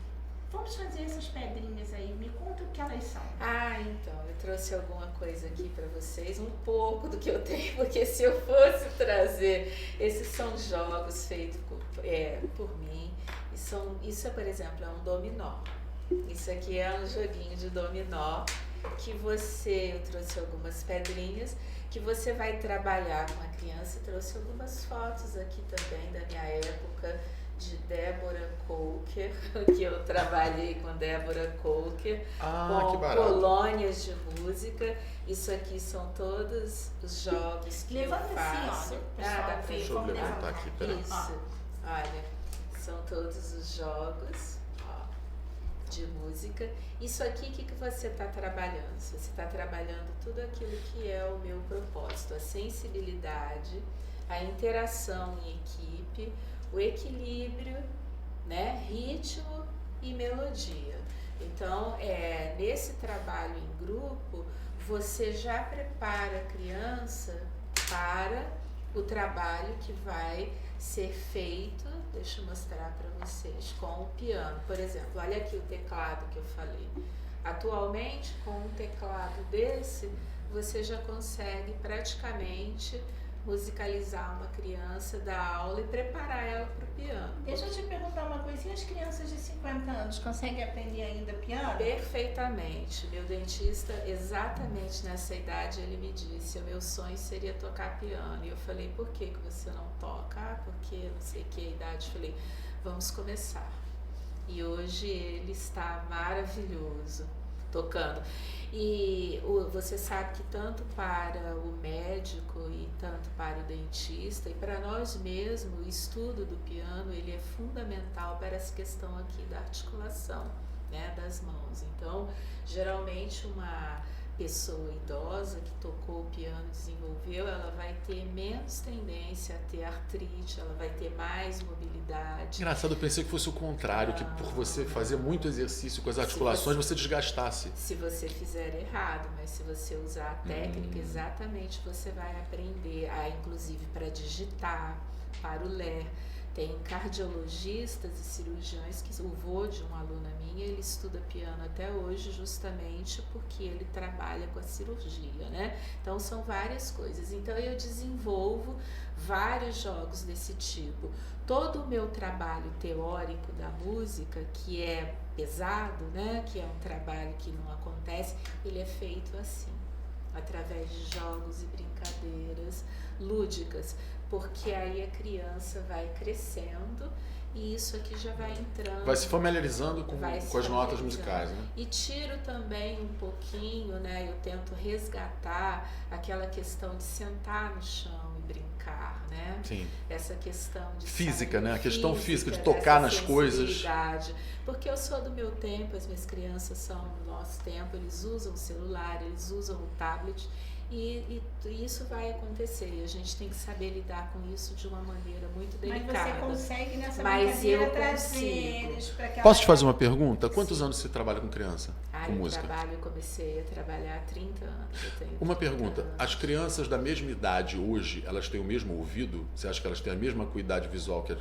Vamos fazer essas pedrinhas aí, me conta o que elas são. Então, eu trouxe alguma coisa aqui para vocês, um pouco do que eu tenho, porque se eu fosse trazer, esses são jogos feitos por mim, isso, por exemplo, é um dominó. Isso aqui é um joguinho de dominó, que eu trouxe algumas pedrinhas, que você vai trabalhar com a criança. Eu trouxe algumas fotos aqui também da minha época, de Débora Coker, que eu trabalhei com Débora Coker, com colônias de música. Isso aqui são todos os jogos que eu faço. Assim, olha, pessoal, Deixa eu levantar aqui, peraí. Isso, olha, são todos os jogos de música. Isso aqui, o que você está trabalhando? Você está trabalhando tudo aquilo que é o meu propósito, a sensibilidade, a interação em equipe, o equilíbrio, né, ritmo e melodia. Então, nesse trabalho em grupo, você já prepara a criança para o trabalho que vai ser feito, deixa eu mostrar para vocês, com o piano. Por exemplo, olha aqui o teclado que eu falei. Atualmente, com um teclado desse, você já consegue praticamente musicalizar uma criança, dar aula e preparar ela para o piano. Deixa eu te perguntar uma coisinha, as crianças de 50 anos conseguem aprender ainda piano? Perfeitamente. Meu dentista, exatamente nessa idade, ele me disse, o meu sonho seria tocar piano. E eu falei, por que você não toca? Porque não sei que idade. Eu falei, vamos começar. E hoje ele está maravilhoso tocando. E você sabe que tanto para o médico e tanto para o dentista e para nós mesmos, o estudo do piano, ele é fundamental para essa questão aqui da articulação, né, das mãos. Então, geralmente uma pessoa idosa que tocou o piano e desenvolveu, ela vai ter menos tendência a ter artrite, ela vai ter mais mobilidade. Engraçado, eu pensei que fosse o contrário, que por você fazer muito exercício com as articulações, você desgastasse. Se você fizer errado, mas se você usar a técnica, exatamente você vai aprender a, inclusive, para digitar, para o ler. Tem cardiologistas e cirurgiões, que o vô de uma aluna minha, ele estuda piano até hoje justamente porque ele trabalha com a cirurgia, né? Então são várias coisas. Então eu desenvolvo vários jogos desse tipo. Todo o meu trabalho teórico da música, que é pesado, né? Que é um trabalho que não acontece, ele é feito assim, através de jogos e brincadeiras lúdicas, porque aí a criança vai crescendo e isso aqui já vai entrando. Vai se familiarizando com as notas musicais, né? E tiro também um pouquinho, né? Eu tento resgatar aquela questão de sentar no chão e brincar, né? Sim. Essa questão de física, né? A questão física, de tocar nas coisas. Porque eu sou do meu tempo, as minhas crianças são do nosso tempo, eles usam o celular, eles usam o tablet. E isso vai acontecer, e a gente tem que saber lidar com isso de uma maneira muito delicada. Mas você consegue nessa Mas brincadeira eu trazer consigo. eles para aquela... Posso te fazer uma pergunta? Quantos anos você trabalha com criança? Com Eu música? eu comecei a trabalhar há 30 anos. Eu tenho Uma 30 pergunta, anos. as crianças da mesma idade hoje, elas têm o mesmo ouvido? Você acha que elas têm a mesma acuidade visual, que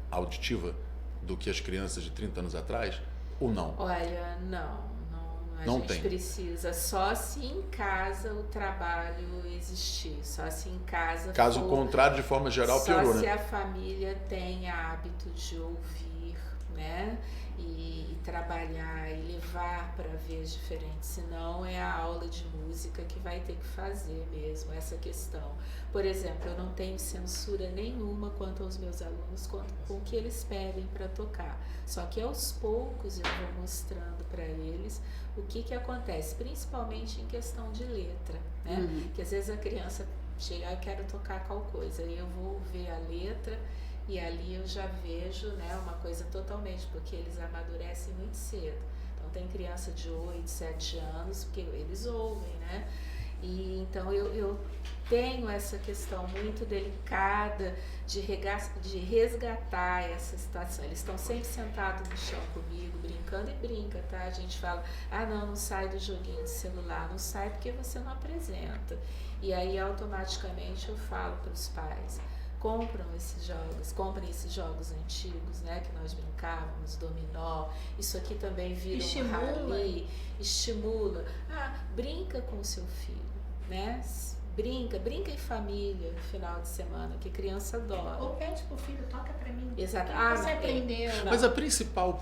auditiva, do que as crianças de 30 anos atrás? Ou não? Olha, não. A Não gente tem. precisa só se em casa o trabalho existir, só se em casa Caso for, contrário, de forma geral, piorou, só se né? a família tem hábito de ouvir, né? E trabalhar e levar para ver diferente, senão é a aula de música que vai ter que fazer mesmo essa questão. Por exemplo, eu não tenho censura nenhuma quanto aos meos alunos, quanto com o que eles pedem para tocar. Só que aos poucos eu vou mostrando para eles o que acontece, principalmente em questão de letra, né? Que às vezes a criança chega, eu quero tocar qual coisa, e eu vou ver a letra e ali eu já vejo, né, uma coisa totalmente, porque eles amadurecem muito cedo. Então tem criança de 8, 7 anos, porque eles ouvem, né? E então eu tenho essa questão muito delicada de resgatar essa situação. Eles estão sempre sentados no chão comigo, brincando, e brinca, tá? A gente fala, não sai do joguinho de celular, não sai porque você não apresenta. E aí automaticamente eu falo para os pais, comprem esses jogos antigos, né, que nós brincávamos, dominó, isso aqui também vira um rally, estimula. Brinca com o seu filho, né? Brinca em família no final de semana, que criança adora. Ou pede pro filho, toca pra mim. Exato. Você aprendeu. Mas a principal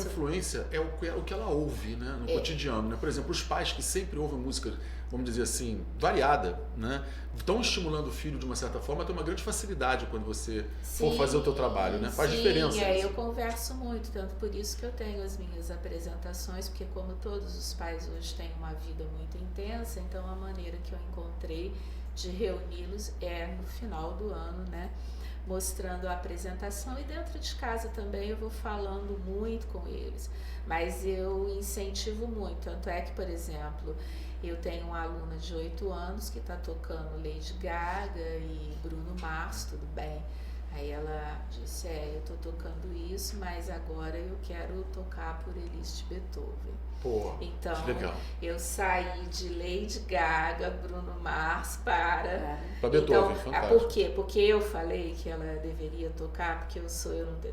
influência é o que ela ouve, né, no cotidiano, né? Por exemplo, os pais que sempre ouvem música, vamos dizer assim, variada, né? Estão estimulando o filho de uma certa forma, tem uma grande facilidade quando você for fazer o teu trabalho, né? Faz diferença. Eu converso muito, tanto por isso que eu tenho as minhas apresentações, porque como todos os pais hoje têm uma vida muito intensa, então a maneira que eu encontrei de reuni-los é no final do ano, né? Mostrando a apresentação, e dentro de casa também eu vou falando muito com eles, mas eu incentivo muito, tanto é que, por exemplo, eu tenho uma aluna de 8 anos que está tocando Lady Gaga e Bruno Mars, tudo bem. Aí ela disse, eu estou tocando isso, mas agora eu quero tocar por Elis de Beethoven. Pô, então, que legal. Eu saí de Lady Gaga, Bruno Mars para Beethoven, fantástico. Por quê? Porque eu falei que ela deveria tocar, porque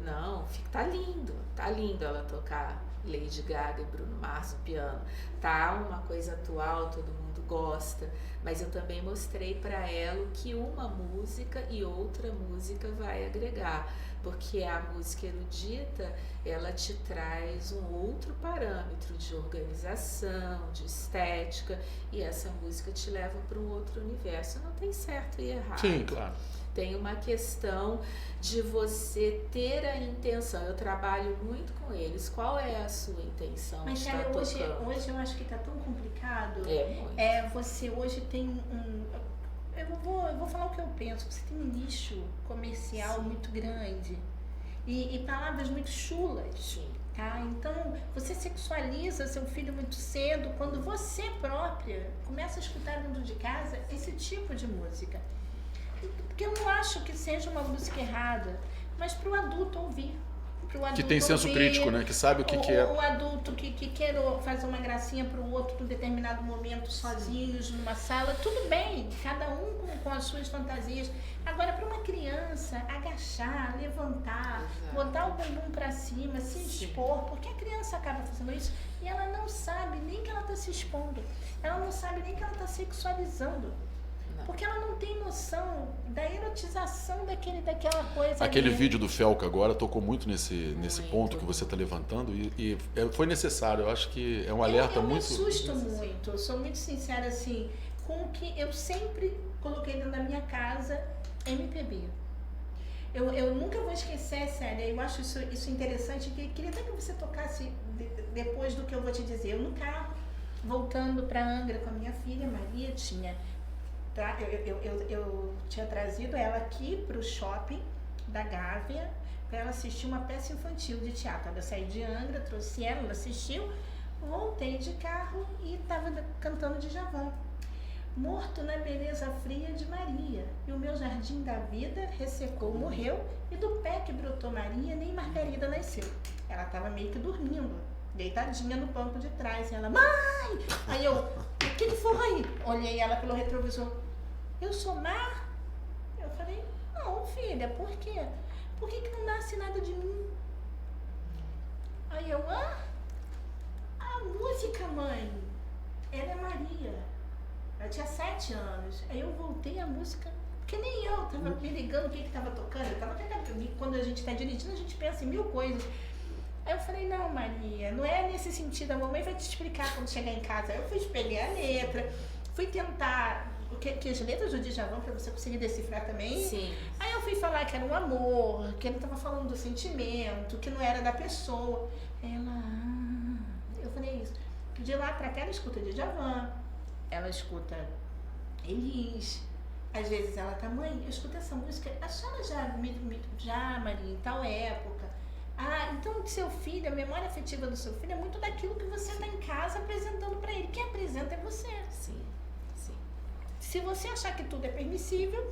não, tá lindo ela tocar Lady Gaga e Bruno Mars no piano. Tá uma coisa atual, todo mundo gosta, mas eu também mostrei para ela que uma música e outra música vai agregar, porque a música erudita, ela te traz um outro parâmetro de organização, de estética, e essa música te leva para um outro universo. Não tem certo e errado. Sim, claro. Tem uma questão de você ter a intenção. Eu trabalho muito com eles. Qual é a sua intenção? Mas, cara, hoje eu acho que está tão complicado. Muito. Você hoje tem eu vou falar o que eu penso. Você tem um nicho comercial muito grande e palavras muito chulas. Sim. Tá? Então, você sexualiza seu filho muito cedo quando você própria começa a escutar dentro de casa esse tipo de música. Porque eu não acho que seja uma música errada, mas para o adulto ouvir. Que tem senso crítico, né? Que sabe o que é. O adulto que quer fazer uma gracinha para o outro em determinado momento, sozinhos, numa sala, tudo bem, cada um com as suas fantasias. Agora, para uma criança, agachar, levantar, botar o bumbum para cima, se expor, porque a criança acaba fazendo isso e ela não sabe nem que ela está se expondo, ela não sabe nem que ela está sexualizando. Porque ela não tem noção da erotização daquela coisa. Aquele ali. vídeo do Felca agora tocou muito nesse ponto que você está levantando e foi necessário. Eu acho que é um alerta muito... Eu me assusto muito, eu sou muito sincera assim, com o que eu sempre coloquei dentro da minha casa, MPB. Eu nunca vou esquecer, Célia, eu acho isso interessante, que queria até que você tocasse depois do que eu vou te dizer. Eu no carro, voltando para Angra com a minha filha, Maria, eu tinha trazido ela aqui para o shopping da Gávea para ela assistir uma peça infantil de teatro. Eu saí de Angra, trouxe ela assistiu. Voltei de carro e estava cantando Djavan. Morto na beleza fria de Maria, e o meu jardim da vida ressecou, morreu, e do pé que brotou Maria, nem Margarida nasceu. Ela estava meio que dormindo, deitadinha no banco de trás, e ela, mãe! Aí eu, o que foi? Olhei ela pelo retrovisor, eu sou Mar? Eu falei, não, filha, por quê? Por que não nasce nada de mim? Aí eu, a música, mãe, ela é Maria. Ela tinha 7 anos. Aí eu voltei a música, porque nem eu tava me ligando o que tava tocando. Eu tava tentando, quando a gente tá dirigindo, a gente pensa em 1000 coisas. Aí eu falei, não, Maria, não é nesse sentido, a mamãe vai te explicar quando chegar em casa. Aí eu fui peguei a letra, fui tentar, que as letras do Djavan, pra você conseguir decifrar também. Sim. Aí eu fui falar que era um amor, que ele tava falando do sentimento, que não era da pessoa. Ela, eu falei isso. De lá pra cá ela escuta Djavan, ela escuta Elis, às vezes ela tá, mãe, eu escuto essa música, a senhora já, Maria, em tal época. Ah, então seu filho, a memória afetiva do seu filho é muito daquilo que você tá em casa apresentando pra ele. Quem apresenta é você. Sim, sim. Se você achar que tudo é permissível,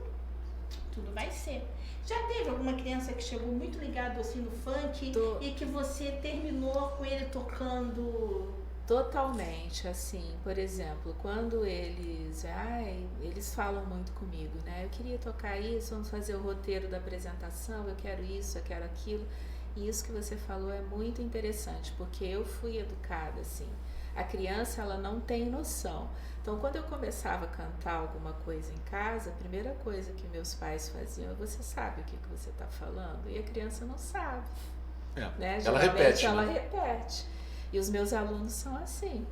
tudo vai ser. Já teve alguma criança que chegou muito ligado assim no funk e que você terminou com ele tocando? Totalmente, assim, por exemplo, quando eles falam muito comigo, né? Eu queria tocar isso, vamos fazer o roteiro da apresentação, eu quero isso, eu quero aquilo. E isso que você falou é muito interessante, porque eu fui educada assim. A criança, ela não tem noção. Então, quando eu começava a cantar alguma coisa em casa, a primeira coisa que meus pais faziam é, você sabe o que você está falando? E a criança não sabe. Né? Ela repete. Ela repete. E os meus alunos são assim.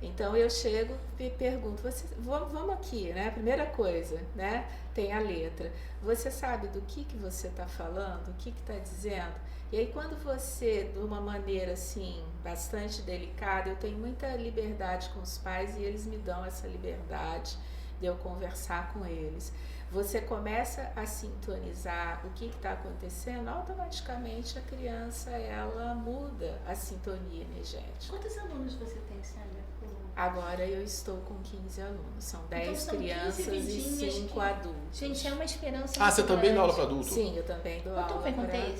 Então eu chego e pergunto, vamos aqui, né? Primeira coisa, né? Tem a letra. Você sabe do que você está falando? O que está dizendo? E aí quando você, de uma maneira assim, bastante delicada, eu tenho muita liberdade com os pais e eles me dão essa liberdade de eu conversar com eles. Você começa a sintonizar o que está acontecendo, automaticamente a criança, ela muda a sintonia energética. Quantos alunos você tem, Sandra? Agora eu estou com 15 alunos, são 10 então, são crianças 15 e 5 adultos. Gente, é uma esperança. Ah, você também dá aula para adulto? Sim, eu também dou aula para adulto. Eu perguntei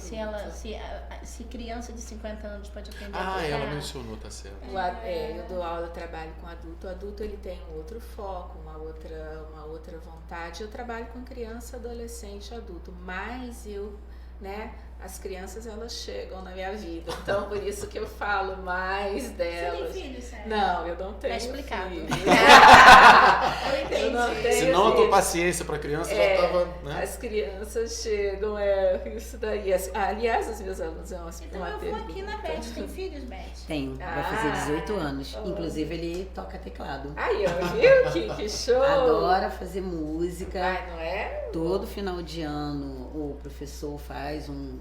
se criança de 50 anos pode aprender a tocar. ela mencionou, tá certo. Eu dou aula, eu trabalho com adulto. O adulto, ele tem um outro foco, uma outra vontade. Eu trabalho com criança, adolescente, adulto, mas as crianças, elas chegam na minha vida, então por isso que eu falo mais delas. Você tem filho, sério? Não, eu não tenho. Tá explicado. Filho. Eu entendi. Eu não tenho Se não a tua filho. paciência para criança já tava, né? As crianças chegam, isso daí. Aliás, os meus alunos são Então eu vou aqui na Beth. Tem filhos, Beth? Tenho, vai fazer 18 anos. Inclusive ele toca teclado. Aí, viu? Que show! Adora fazer música. Ai, não é? Todo final de ano o professor faz um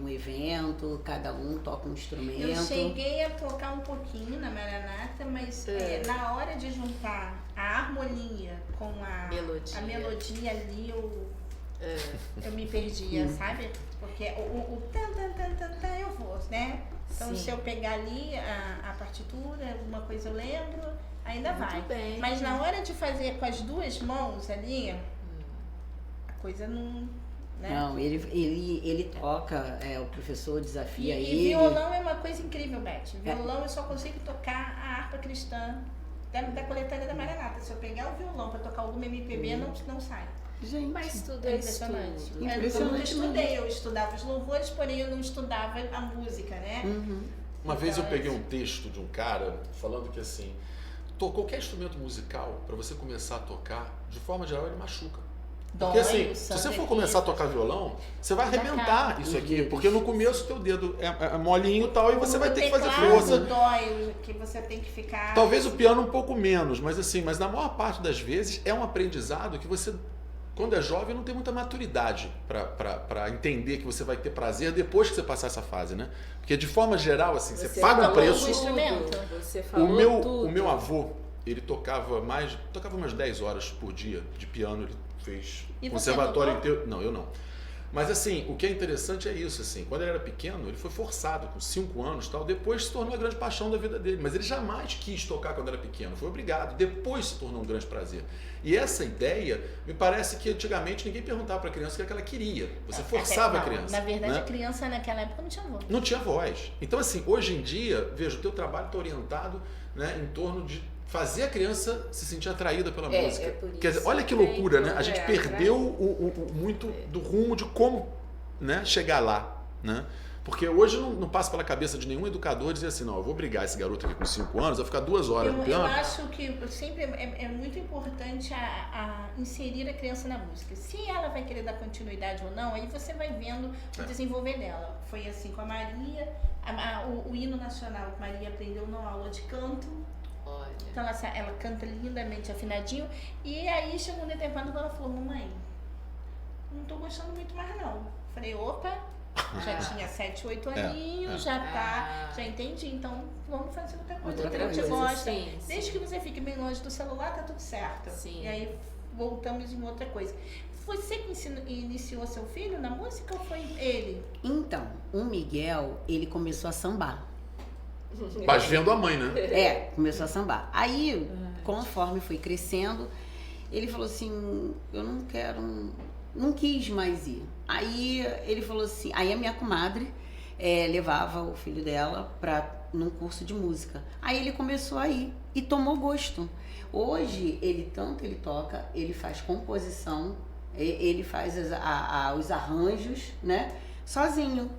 evento, cada um toca um instrumento. Eu cheguei a tocar um pouquinho na Maranata, mas na hora de juntar a harmonia com a melodia ali, eu me perdia, sabe? Porque o tan, eu vou, né? Então, Sim. se eu pegar ali a partitura, alguma coisa eu lembro, ainda Muito vai. bem. Mas na hora de fazer com as duas mãos ali, a coisa não... Né? Não, ele toca, o professor desafia ele. E violão é uma coisa incrível, Beth. Violão eu só consigo tocar a harpa cristã da coletânea da Maranata. Se eu pegar o violão para tocar alguma MPB, não sai. Gente, mas tudo é é impressionante. estudo. Eu não estudei, eu estudava os louvores, porém eu não estudava a música, né? Uma vez eu peguei um texto de um cara falando que assim, qualquer instrumento musical, para você começar a tocar, de forma geral ele machuca. Porque assim, se você for começar a tocar violão, você vai arrebentar isso aqui, porque no começo o teu dedo é molinho e tal, e você vai ter que fazer força. Dói, que você tem que ficar... Talvez o piano um pouco menos, mas na maior parte das vezes é um aprendizado que você, quando é jovem, não tem muita maturidade para entender que você vai ter prazer depois que você passar essa fase, né? Porque de forma geral, assim, você paga um preço. O meu avô, ele tocava umas 10 horas por dia de piano, ele fez e conservatório inteiro. Não, eu não. Mas assim, o que é interessante é isso, assim, quando ele era pequeno, ele foi forçado, com 5 anos e tal, depois se tornou a grande paixão da vida dele. Mas ele jamais quis tocar quando era pequeno, foi obrigado, depois se tornou um grande prazer. E essa ideia, me parece que antigamente ninguém perguntava para a criança o que ela queria. Você forçava a criança. Na verdade, né? a criança naquela época não tinha voz. Não tinha voz. Então assim, hoje em dia, veja, o teu trabalho está orientado, né, em torno de fazer a criança se sentir atraída pela música. por isso. Quer dizer, olha que loucura, né? A gente perdeu muito do rumo de como, né, chegar lá, né? Porque hoje não passa pela cabeça de nenhum educador dizer assim, não, eu vou obrigar esse garoto aqui com 5 anos a ficar 2 horas no piano. Eu acho que sempre é muito importante a inserir a criança na música. Se ela vai querer dar continuidade ou não, aí você vai vendo o desenvolver dela. Foi assim com a Maria, o hino nacional que Maria aprendeu na aula de canto. Olha. Então ela canta lindamente, afinadinho. E aí chegou um determinado que ela falou, mamãe, não tô gostando muito mais não. Falei, opa, já tinha 7, 8 aninhos, já entendi. Então vamos fazer outra coisa. Outra A gente coisa, gosta. sim. Desde que você fique bem longe do celular, tá tudo certo. Sim. E aí voltamos em outra coisa. Você que iniciou seu filho na música ou foi ele? Então, o Miguel, ele começou a sambar. Mas vendo a mãe, né? Começou a sambar. Aí, conforme foi crescendo, ele falou assim, eu não quero, não quis mais ir. Aí ele falou assim, aí a minha comadre levava o filho dela num curso de música. Aí ele começou a ir e tomou gosto. Hoje, ele toca, ele faz composição, ele faz os arranjos, né? Sozinho.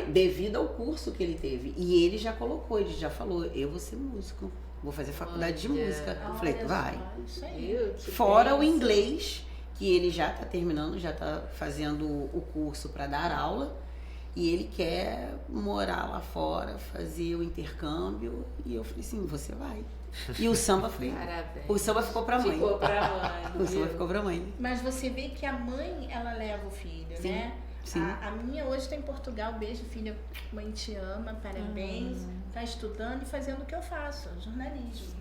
Devido ao curso que ele teve. E ele já colocou, ele já falou, eu vou ser músico, vou fazer faculdade de música. Eu falei, vai. Isso aí. Fora o inglês, que ele já está terminando, já está fazendo o curso para dar aula. E ele quer morar lá fora, fazer o intercâmbio. E eu falei assim, você vai. E o samba foi. Parabéns. O samba ficou pra mãe. Ficou pra mãe. O samba ficou pra mãe. Mas você vê que a mãe, ela leva o filho, Sim. né? Sim. A minha hoje está em Portugal, beijo filha, mãe te ama, parabéns, tá estudando e fazendo o que eu faço, jornalismo.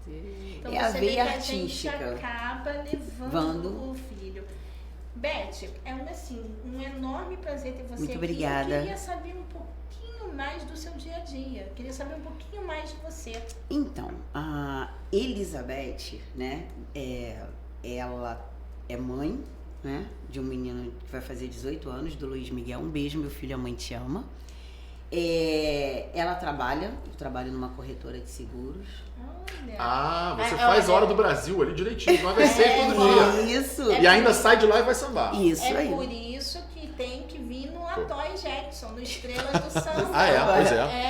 Então É a você vê que veia a gente artística. acaba levando o filho. Beth, um enorme prazer ter você Muito aqui. obrigada. Eu queria saber um pouquinho mais do seu dia a dia, queria saber um pouquinho mais de você. Então, a Elizabeth, né, ela é mãe, né, de um menino que vai fazer 18 anos, do Luiz Miguel. Um beijo, meu filho, a mãe te ama. Ela trabalha, eu trabalho numa corretora de seguros. Olha. Você faz a hora do Brasil ali direitinho, não vai ser todo dia. Isso. E ainda sai de lá e vai sambar. Isso É aí. por isso que tem que vir no Atoy Jackson, no Estrelas do Samba.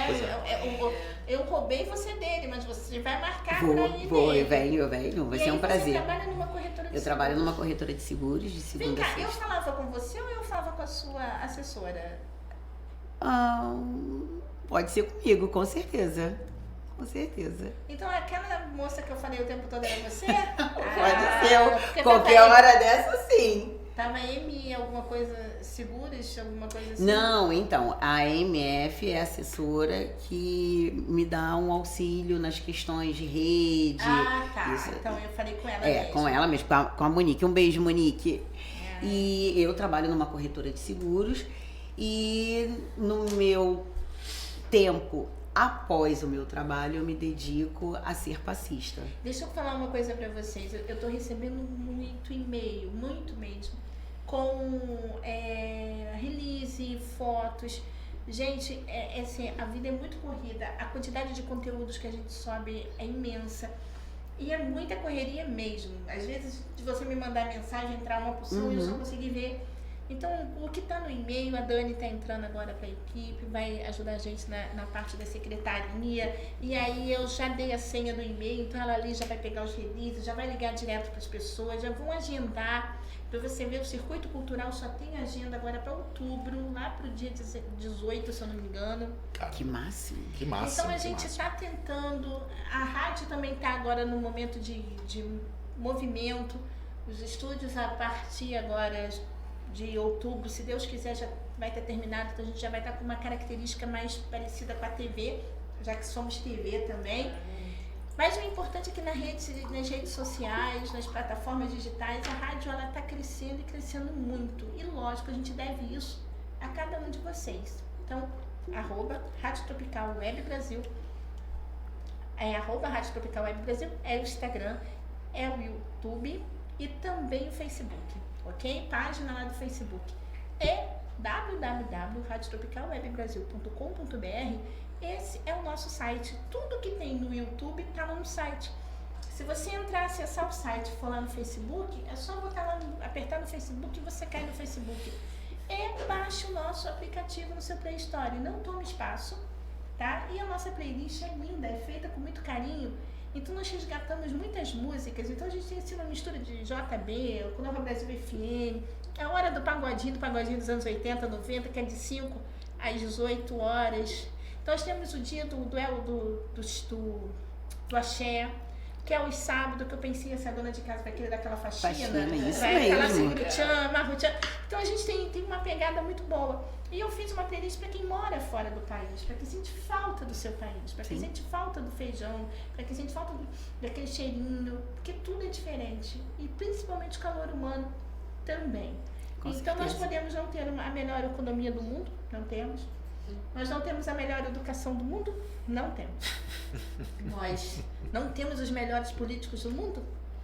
Pois é. Eu roubei você dele, mas você vai marcar Vou, pra ir eu nele. venho, vai E ser aí um prazer. Você trabalha numa corretora de Eu trabalho numa corretora de seguros, de Vem segunda a cá, eu sexta. falava com você ou eu falava com a sua assessora? Pode ser comigo, com certeza. Com certeza. Então aquela moça que eu falei o tempo todo era você? Pode ser. Porque Qualquer hora dessa, sim. Tava M, alguma coisa, seguros, alguma coisa assim? Não, então, a MF é a assessora que me dá um auxílio nas questões de rede. Ah, tá. Isso. Então eu falei com ela mesmo. Com ela mesmo, com a Monique. Um beijo, Monique. E eu trabalho numa corretora de seguros e no meu tempo após o meu trabalho eu me dedico a ser passista. Deixa eu falar uma coisa pra vocês. Eu tô recebendo muito e-mail, muito mesmo, com release, fotos. Gente, assim, a vida é muito corrida. A quantidade de conteúdos que a gente sobe é imensa. E é muita correria mesmo. Às vezes, de você me mandar mensagem, entrar uma pessoa e eu só consegui ver. Então, o que está no e-mail, a Dani está entrando agora para a equipe, vai ajudar a gente na parte da secretaria. E aí eu já dei a senha do e-mail, então ela ali já vai pegar os releases, já vai ligar direto para as pessoas, já vão agendar. Para você ver, o Circuito Cultural só tem agenda agora para outubro, lá para o dia 18, se eu não me engano. Que máximo. Que máximo. Então a gente está tentando, a rádio também está agora no momento de movimento, os estúdios a partir agora de outubro, se Deus quiser já vai ter terminado, então a gente já vai estar com uma característica mais parecida com a TV, já que somos TV também. Mas o importante é que nas redes sociais, nas plataformas digitais, a rádio está crescendo e crescendo muito. E lógico, a gente deve isso a cada um de vocês. Então, Rádio Tropical Web Brasil, Rádio Tropical Web Brasil, é o Instagram, é o YouTube e também o Facebook, ok? Página lá do Facebook é www.radiotropicalwebbrasil.com.br. Esse é o nosso site. Tudo que tem no YouTube está lá no site. Se você entrar, acessar o site e for lá no Facebook, é só botar lá, apertar no Facebook e você cai no Facebook. E baixe o nosso aplicativo no seu Play Store. Não tome espaço, tá? E a nossa playlist é linda, é feita com muito carinho. Então nós resgatamos muitas músicas. Então a gente tem uma mistura de JB, com Nova Brasil FM, a hora do pagodinho dos anos 80, 90, que é de 5 às 18 horas. Então nós temos o dia do duelo do axé, que é os sábados, que eu pensei assim, a dona de casa vai querer dar aquela faxina, isso vai falar assim, mesmo. marrutian. Então a gente tem uma pegada muito boa. E eu fiz uma playlist para quem mora fora do país, para quem sente falta do seu país, para quem sente falta do feijão, para quem sente falta daquele cheirinho, porque tudo é diferente. E principalmente o calor humano também. Com então certeza. nós podemos não ter a melhor economia do mundo, não temos. Nós não temos a melhor educação do mundo? Não temos. Nós não temos os melhores políticos do mundo?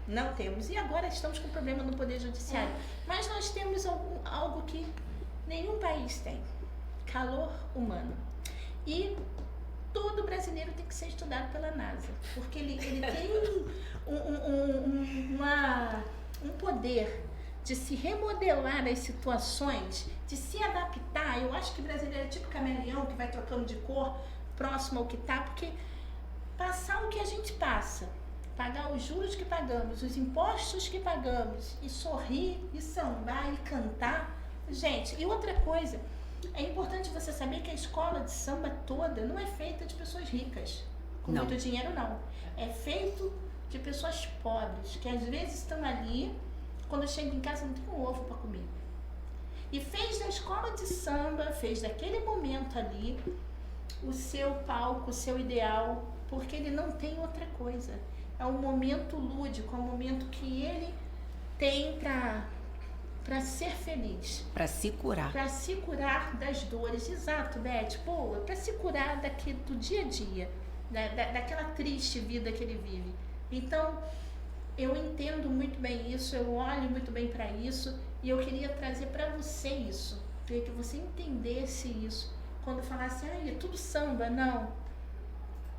Não temos. E agora estamos com problema no Poder Judiciário. Mas nós temos algo que nenhum país tem. Calor humano. E todo brasileiro tem que ser estudado pela NASA. Porque ele tem um poder de se remodelar as situações, de se adaptar. Eu acho que o brasileiro é tipo camaleão, que vai trocando de cor próximo ao que tá, porque passar o que a gente passa, pagar os juros que pagamos, os impostos que pagamos, e sorrir, e sambar, e cantar. Gente, e outra coisa, é importante você saber que a escola de samba toda não é feita de pessoas ricas, com muito dinheiro não. É feito de pessoas pobres, que às vezes estão ali, quando chega em casa não tem um ovo para comer. E fez da escola de samba, fez daquele momento ali o seu palco, o seu ideal, porque ele não tem outra coisa. É um momento lúdico, é um momento que ele tem para ser feliz. Para se curar. Para se curar das dores. Exato, Beth. Pô, para se curar do dia a dia, daquela triste vida que ele vive. Então, eu entendo muito bem isso, eu olho muito bem para isso e eu queria trazer para você isso. Queria que você entendesse isso. Quando falasse, é tudo samba, não.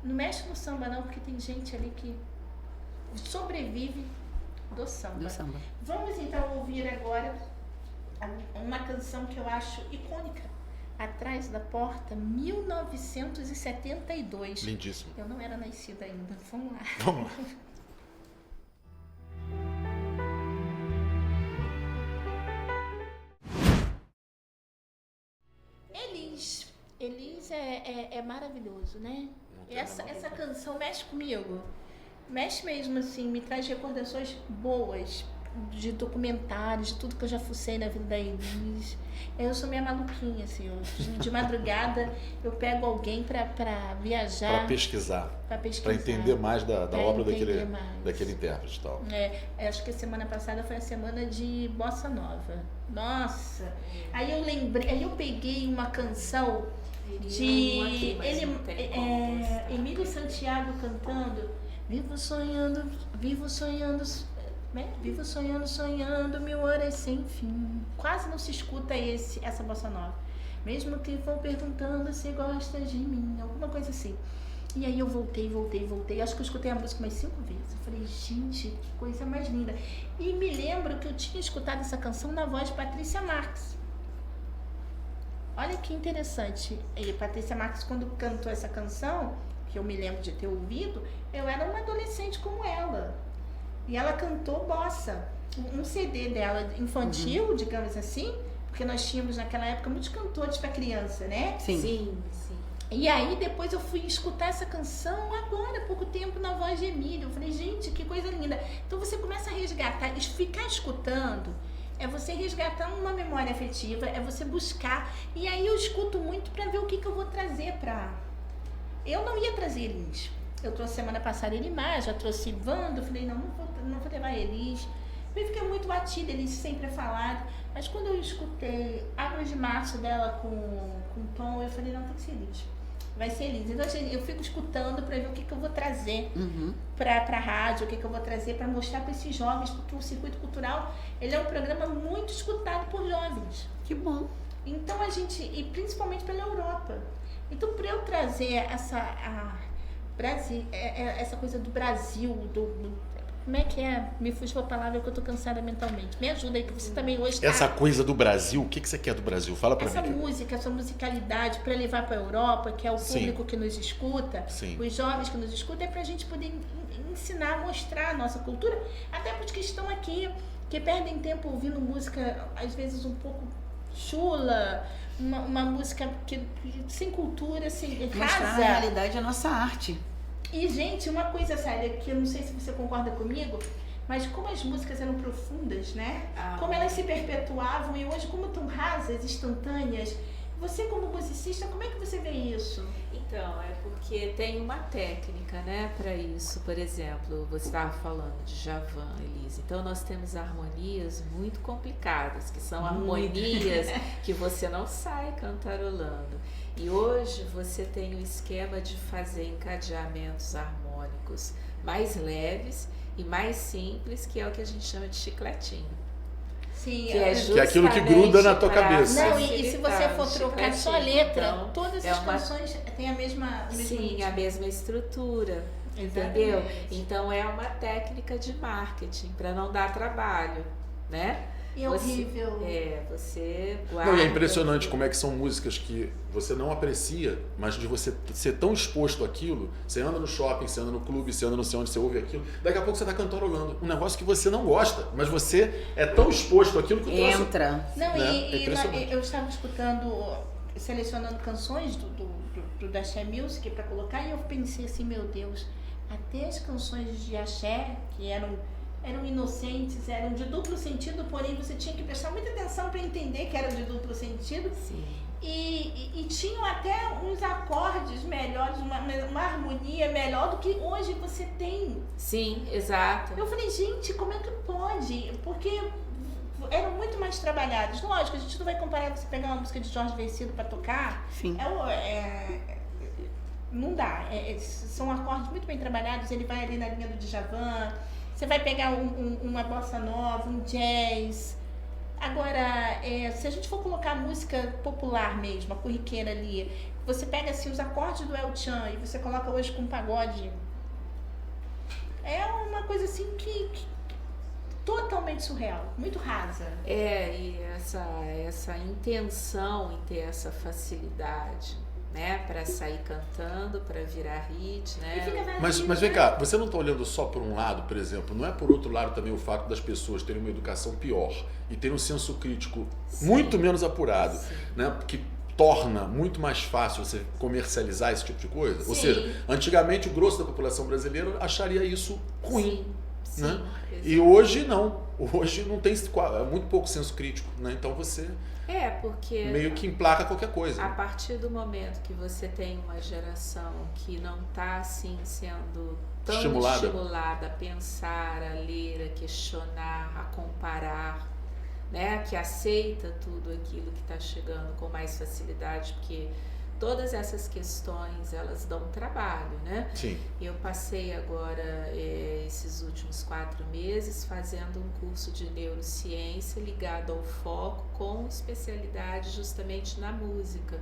Não mexe no samba não, porque tem gente ali que sobrevive do samba. Vamos então ouvir agora uma canção que eu acho icônica. Atrás da Porta, 1972. Lindíssimo. Eu não era nascida ainda. Vamos lá. Vamos lá. Elis é maravilhoso, né? Essa canção mexe comigo. Mexe mesmo, assim, me traz recordações boas de documentários, de tudo que eu já fucei na vida da Elis. Eu sou meio maluquinha, assim. De madrugada eu pego alguém pra viajar. Pra pesquisar. Pra entender mais da obra daquele intérprete e tal. Acho que a semana passada foi a semana de Bossa Nova. Nossa! Aí eu lembrei, aí eu peguei uma canção de Emílio Santiago cantando Vivo sonhando, sonhando mil horas sem fim. Quase não se escuta essa bossa nova. Mesmo que vão perguntando se gosta de mim, alguma coisa assim. E aí eu voltei. Acho que eu escutei a música umas 5 vezes. Eu falei, gente, que coisa mais linda. E me lembro que eu tinha escutado essa canção na voz de Patrícia Marx. Olha que interessante. E Patrícia Marx, quando cantou essa canção, que eu me lembro de ter ouvido, eu era uma adolescente como ela. E ela cantou bossa. Um CD dela infantil, digamos assim, porque nós tínhamos naquela época muitos cantores para criança, né? Sim. E aí depois eu fui escutar essa canção agora, há pouco tempo, na voz de Emílio. Eu falei, gente, que coisa linda. Então você começa a resgatar, ficar escutando, é você resgatar uma memória afetiva, é você buscar. E aí eu escuto muito para ver o que eu vou trazer para... Eu não ia trazer Elis. Eu trouxe semana passada Elimar, já trouxe Wanda, eu falei, não vou levar Elis. Eu fiquei muito batida, Elis sempre é falado, mas quando eu escutei Águas de Março dela com Tom, eu falei, não, tem que ser Elis. Vai ser Elis. Então eu fico escutando para ver o que eu vou trazer para a rádio, o que eu vou trazer para mostrar para esses jovens, porque o Circuito Cultural, ele é um programa muito escutado por jovens. Que bom. Então e principalmente pela Europa. Então, para eu trazer essa coisa do Brasil, como é que é? Me fugiu a palavra que eu tô cansada mentalmente. Me ajuda aí, que você também hoje tá... Essa coisa do Brasil, o que você quer do Brasil? Fala pra mim. Essa musicalidade para levar para a Europa, que é o público que nos escuta, os jovens que nos escutam, é pra gente poder ensinar, mostrar a nossa cultura, até porque estão aqui, que perdem tempo ouvindo música, às vezes um pouco chula, uma música sem cultura, sem mostrar rasa. Na realidade a nossa arte. E, gente, uma coisa, séria, que eu não sei se você concorda comigo, mas como as músicas eram profundas, né? Como elas se perpetuavam e hoje como tão rasas, instantâneas. Você, como musicista, como é que você vê isso? Então, é porque tem uma técnica, né, para isso. Por exemplo, você estava falando de Djavan, Elise. Então, nós temos harmonias muito complicadas, que são harmonias que você não sai cantarolando. E hoje você tem o esquema de fazer encadeamentos harmônicos mais leves e mais simples, que é o que a gente chama de chicletinho. Sim, que é aquilo que gruda na tua cabeça. Não, e se você for trocar só a letra, então, todas as canções têm a mesma a mesma estrutura, entendeu? Então é uma técnica de marketing para não dar trabalho, né? E é horrível. Você guarda. Não, e é impressionante como é que são músicas que você não aprecia, mas de você ser tão exposto àquilo, você anda no shopping, você anda no clube, você anda não sei onde, você ouve aquilo, daqui a pouco você está cantarolando um negócio que você não gosta, mas você é tão exposto àquilo que entra. Não, e eu estava escutando, selecionando canções do Axé Music para colocar, e eu pensei assim, meu Deus, até as canções de axé, que eram inocentes, eram de duplo sentido, porém você tinha que prestar muita atenção para entender que eram de duplo sentido. Sim. E tinham até uns acordes melhores, uma harmonia melhor do que hoje você tem. Sim, exato. Eu falei, gente, como é que pode? Porque eram muito mais trabalhados. Lógico, a gente não vai comparar você pegar uma música de Jorge Versilo para tocar. Sim. Não dá. São acordes muito bem trabalhados, ele vai ali na linha do Djavan. Você vai pegar uma bossa nova, um jazz. Agora, se a gente for colocar música popular mesmo, a corriqueira ali, você pega assim, os acordes do El Chan e você coloca hoje com pagode. É uma coisa assim que totalmente surreal, muito rasa. E essa intenção em ter essa facilidade, né, para sair cantando, para virar hit, né? Mas vem cá, você não está olhando só por um lado, por exemplo, não é por outro lado também o fato das pessoas terem uma educação pior e terem um senso crítico muito menos apurado, né? Porque torna muito mais fácil você comercializar esse tipo de coisa. Sim. Ou seja, antigamente o grosso da população brasileira acharia isso ruim. Sim, né? E hoje não. Hoje não tem muito pouco senso crítico, né? Então você porque meio que emplaca qualquer coisa. A partir do momento que você tem uma geração que não está assim sendo tão estimulada a pensar, a ler, a questionar, a comparar, né? Que aceita tudo aquilo que está chegando com mais facilidade, porque todas essas questões, elas dão trabalho, né? Sim. Eu passei agora, esses últimos 4 meses, fazendo um curso de neurociência ligado ao foco, com especialidade justamente na música,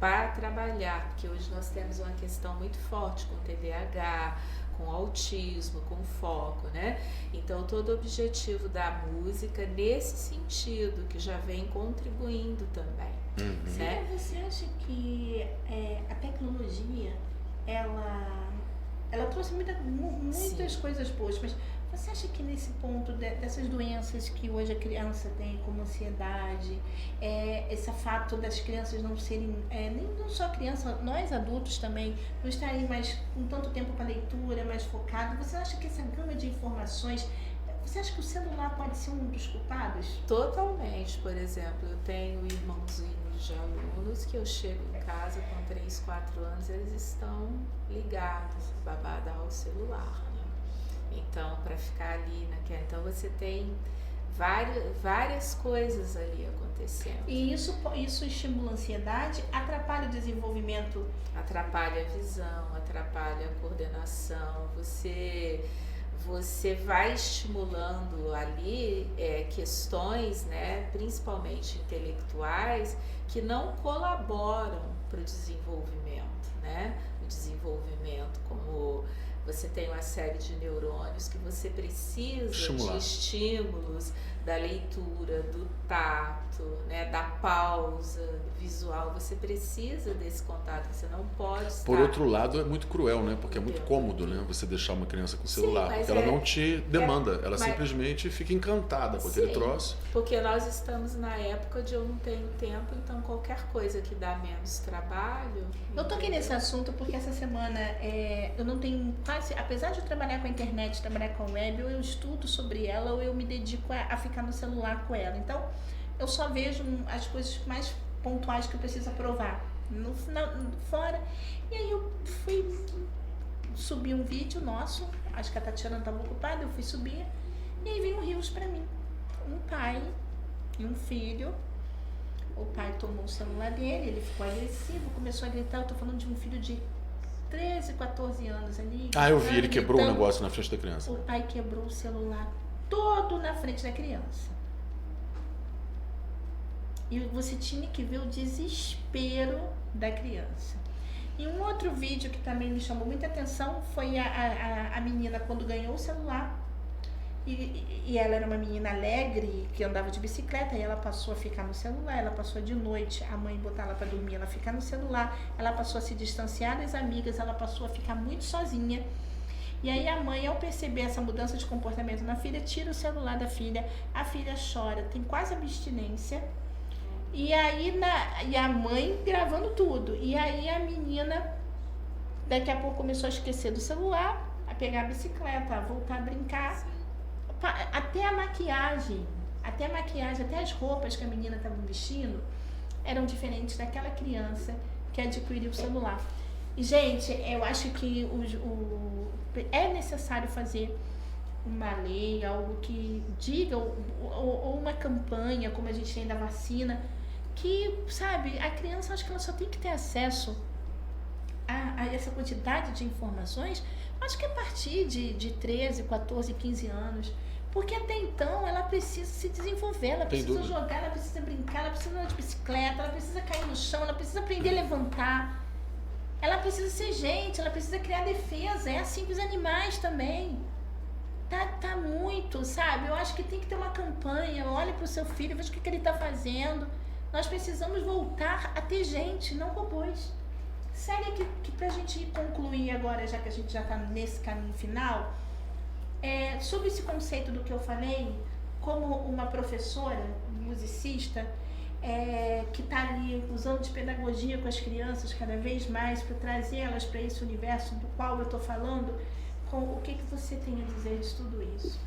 para trabalhar, porque hoje nós temos uma questão muito forte com TDAH, com autismo, com foco, né? Então, todo o objetivo da música nesse sentido, que já vem contribuindo também. Certo? Você acha que a tecnologia, ela trouxe muitas coisas boas, mas você acha que nesse ponto dessas doenças que hoje a criança tem, como ansiedade, esse fato das crianças não serem, não só criança, nós adultos também, não estarem mais com tanto tempo para leitura, mais focado, você acha que essa gama de informações Você acha que o celular pode ser um dos culpados? Totalmente. Por exemplo, eu tenho irmãozinhos de alunos que eu chego em casa com 3, 4 anos, eles estão ligados, babada ao celular, né? Então, para ficar ali naquela... Então, você tem várias coisas ali acontecendo. E isso estimula a ansiedade, atrapalha o desenvolvimento? Atrapalha a visão, atrapalha a coordenação, você vai estimulando ali questões, né, principalmente intelectuais, que não colaboram para o desenvolvimento, né? O desenvolvimento, como você tem uma série de neurônios que você precisa de estímulos da leitura, do tato, né, da pausa, do visual. Você precisa desse contato, você não pode estar... Por outro lado, é muito cruel, né? Porque é muito cômodo, né? Você deixar uma criança com o celular. Porque ela não te demanda, ela simplesmente fica encantada com aquele troço. Porque nós estamos na época de eu não tenho tempo, então qualquer coisa que dá menos trabalho... Eu toquei nesse assunto porque essa semana eu não tenho quase... Apesar de eu trabalhar com a internet, trabalhar com a web, ou eu estudo sobre ela, ou eu me dedico a ficar no celular com ela. Então, eu só vejo as coisas mais pontuais que eu preciso aprovar fora. E aí eu fui subir um vídeo nosso, acho que a Tatiana estava ocupada, eu fui subir, e aí veio um rios pra mim. Um pai e um filho. O pai tomou o celular dele, ele ficou agressivo, começou a gritar. Eu tô falando de um filho de 13, 14 anos ali. Eu vi, ele quebrou o negócio na frente da criança. O pai quebrou o celular todo na frente da criança. E você tinha que ver o desespero da criança. E um outro vídeo que também me chamou muita atenção foi a menina quando ganhou o celular. E ela era uma menina alegre, que andava de bicicleta, e ela passou a ficar no celular, ela passou de noite, a mãe botar ela para dormir, ela ficar no celular, ela passou a se distanciar das amigas, ela passou a ficar muito sozinha. E aí a mãe, ao perceber essa mudança de comportamento na filha, tira o celular da filha, a filha chora, tem quase abstinência, e aí e a mãe gravando tudo. E aí a menina, daqui a pouco, começou a esquecer do celular, a pegar a bicicleta, a voltar a brincar. Até a maquiagem, até as roupas que a menina estava vestindo eram diferentes daquela criança que adquiriu o celular. E, gente, eu acho que é necessário fazer uma lei, algo que diga, ou uma campanha, como a gente tem da vacina, que, sabe, a criança, acho que ela só tem que ter acesso a essa quantidade de informações, acho que a partir de 13, 14, 15 anos. Porque até então ela precisa se desenvolver, ela precisa jogar, ela precisa brincar, ela precisa andar de bicicleta, ela precisa cair no chão, ela precisa aprender a levantar. Ela precisa ser gente, ela precisa criar defesa. É assim com os animais também. Tá muito, sabe? Eu acho que tem que ter uma campanha. Olha pro seu filho, veja o que ele tá fazendo. Nós precisamos voltar a ter gente, não robôs. Sério que pra gente concluir agora, já que a gente já tá nesse caminho final... sobre esse conceito do que eu falei, como uma professora, musicista, que está ali usando de pedagogia com as crianças cada vez mais para trazê-las para esse universo do qual eu estou falando, o que você tem a dizer de tudo isso?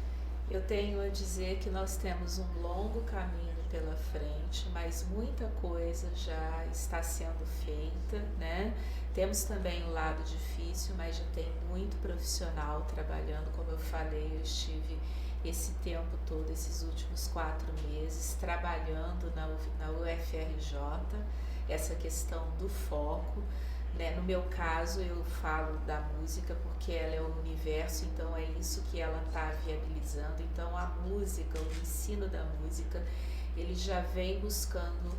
Eu tenho a dizer que nós temos um longo caminho pela frente, mas muita coisa já está sendo feita, né? Temos também o lado difícil, mas já tem muito profissional trabalhando. Como eu falei, eu estive esse tempo todo, esses últimos 4 meses, trabalhando na UFRJ, essa questão do foco, né? No meu caso, eu falo da música porque ela é o universo, então é isso que ela está viabilizando. Então a música, o ensino da música, ele já vem buscando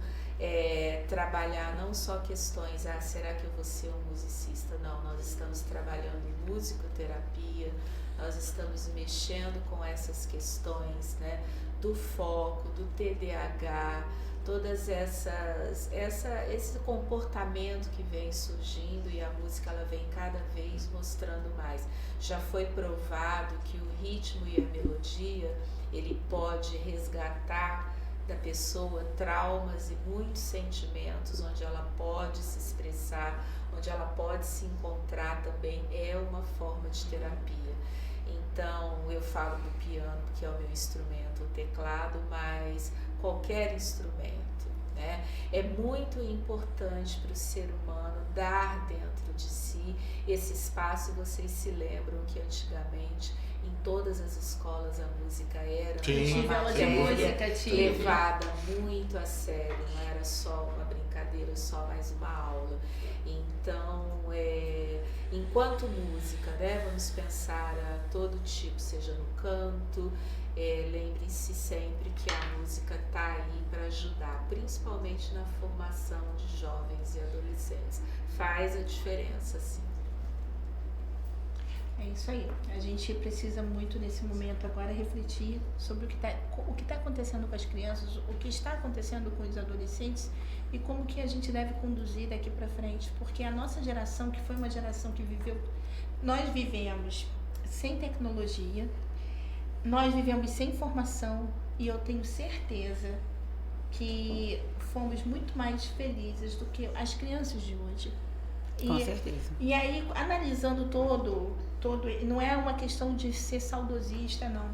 trabalhar não só questões, será que eu vou ser um musicista? Não, nós estamos trabalhando em musicoterapia, nós estamos mexendo com essas questões, né, do foco, do TDAH, todas esse comportamento que vem surgindo, e a música ela vem cada vez mostrando mais. Já foi provado que o ritmo e a melodia, ele pode resgatar da pessoa traumas e muitos sentimentos, onde ela pode se expressar, onde ela pode se encontrar também, é uma forma de terapia. Então, eu falo do piano, que é o meu instrumento, o teclado, mas qualquer instrumento, né? É muito importante para o ser humano dar dentro de si esse espaço. Vocês se lembram que antigamente em todas as escolas a música era uma matéria levada muito a sério, não era só uma brincadeira, só mais uma aula. Então, enquanto música, né, vamos pensar a todo tipo, seja no canto, lembre-se sempre que a música está aí para ajudar, principalmente na formação de jovens e adolescentes. Faz a diferença, sim. É isso aí. A gente precisa muito nesse momento agora refletir sobre o que está acontecendo com as crianças, o que está acontecendo com os adolescentes e como que a gente deve conduzir daqui para frente, porque a nossa geração, que foi uma geração que nós vivemos sem tecnologia, nós vivemos sem informação, e eu tenho certeza que fomos muito mais felizes do que as crianças de hoje. Com certeza. E aí, analisando todo, não é uma questão de ser saudosista, não.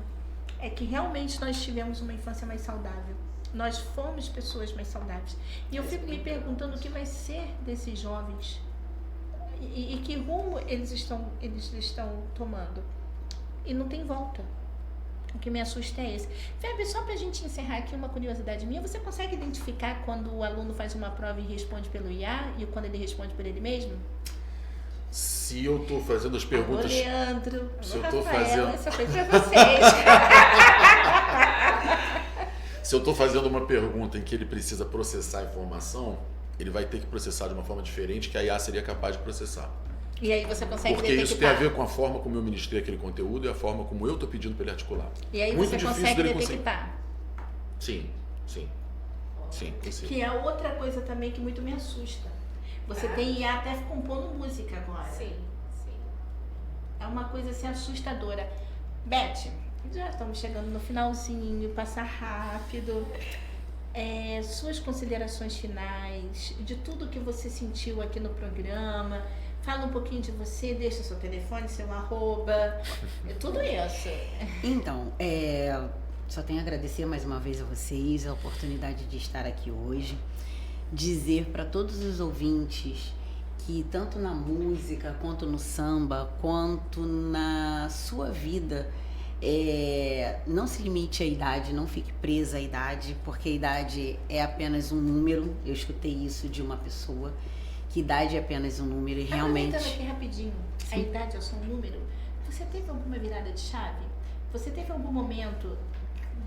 É que realmente nós tivemos uma infância mais saudável. Nós fomos pessoas mais saudáveis. E eu fico me perguntando o que vai ser desses jovens e que rumo eles estão tomando. E não tem volta. O que me assusta é esse. Feb, só pra gente encerrar aqui uma curiosidade minha, você consegue identificar quando o aluno faz uma prova e responde pelo IA e quando ele responde por ele mesmo? Se eu tô fazendo as perguntas... Alô, Leandro. Se Alô, eu tô Rafael, fazendo... essa foi pra vocês. Se eu tô fazendo uma pergunta em que ele precisa processar a informação, ele vai ter que processar de uma forma diferente que a IA seria capaz de processar. E aí você consegue Porque detectar. isso tem a ver com a forma como eu ministrei aquele conteúdo e a forma como eu tô pedindo para ele articular. E aí Muito você difícil consegue dele detectar. Sim, consigo. Que é outra coisa também que muito me assusta. Você tem IA até compondo música agora. Sim. É uma coisa assim assustadora. Beth, já estamos chegando no finalzinho, passar rápido. Suas considerações finais, de tudo que você sentiu aqui no programa. Fala um pouquinho de você, deixa seu telefone, seu arroba, tudo isso. Então, só tenho a agradecer mais uma vez a vocês a oportunidade de estar aqui hoje. Dizer para todos os ouvintes que tanto na música, quanto no samba, quanto na sua vida, não se limite à idade, não fique presa à idade, porque a idade é apenas um número. Eu escutei isso de uma pessoa, que idade é apenas um número e realmente... Aproveitando aqui rapidinho, a idade é só um número. Você teve alguma virada de chave? Você teve algum momento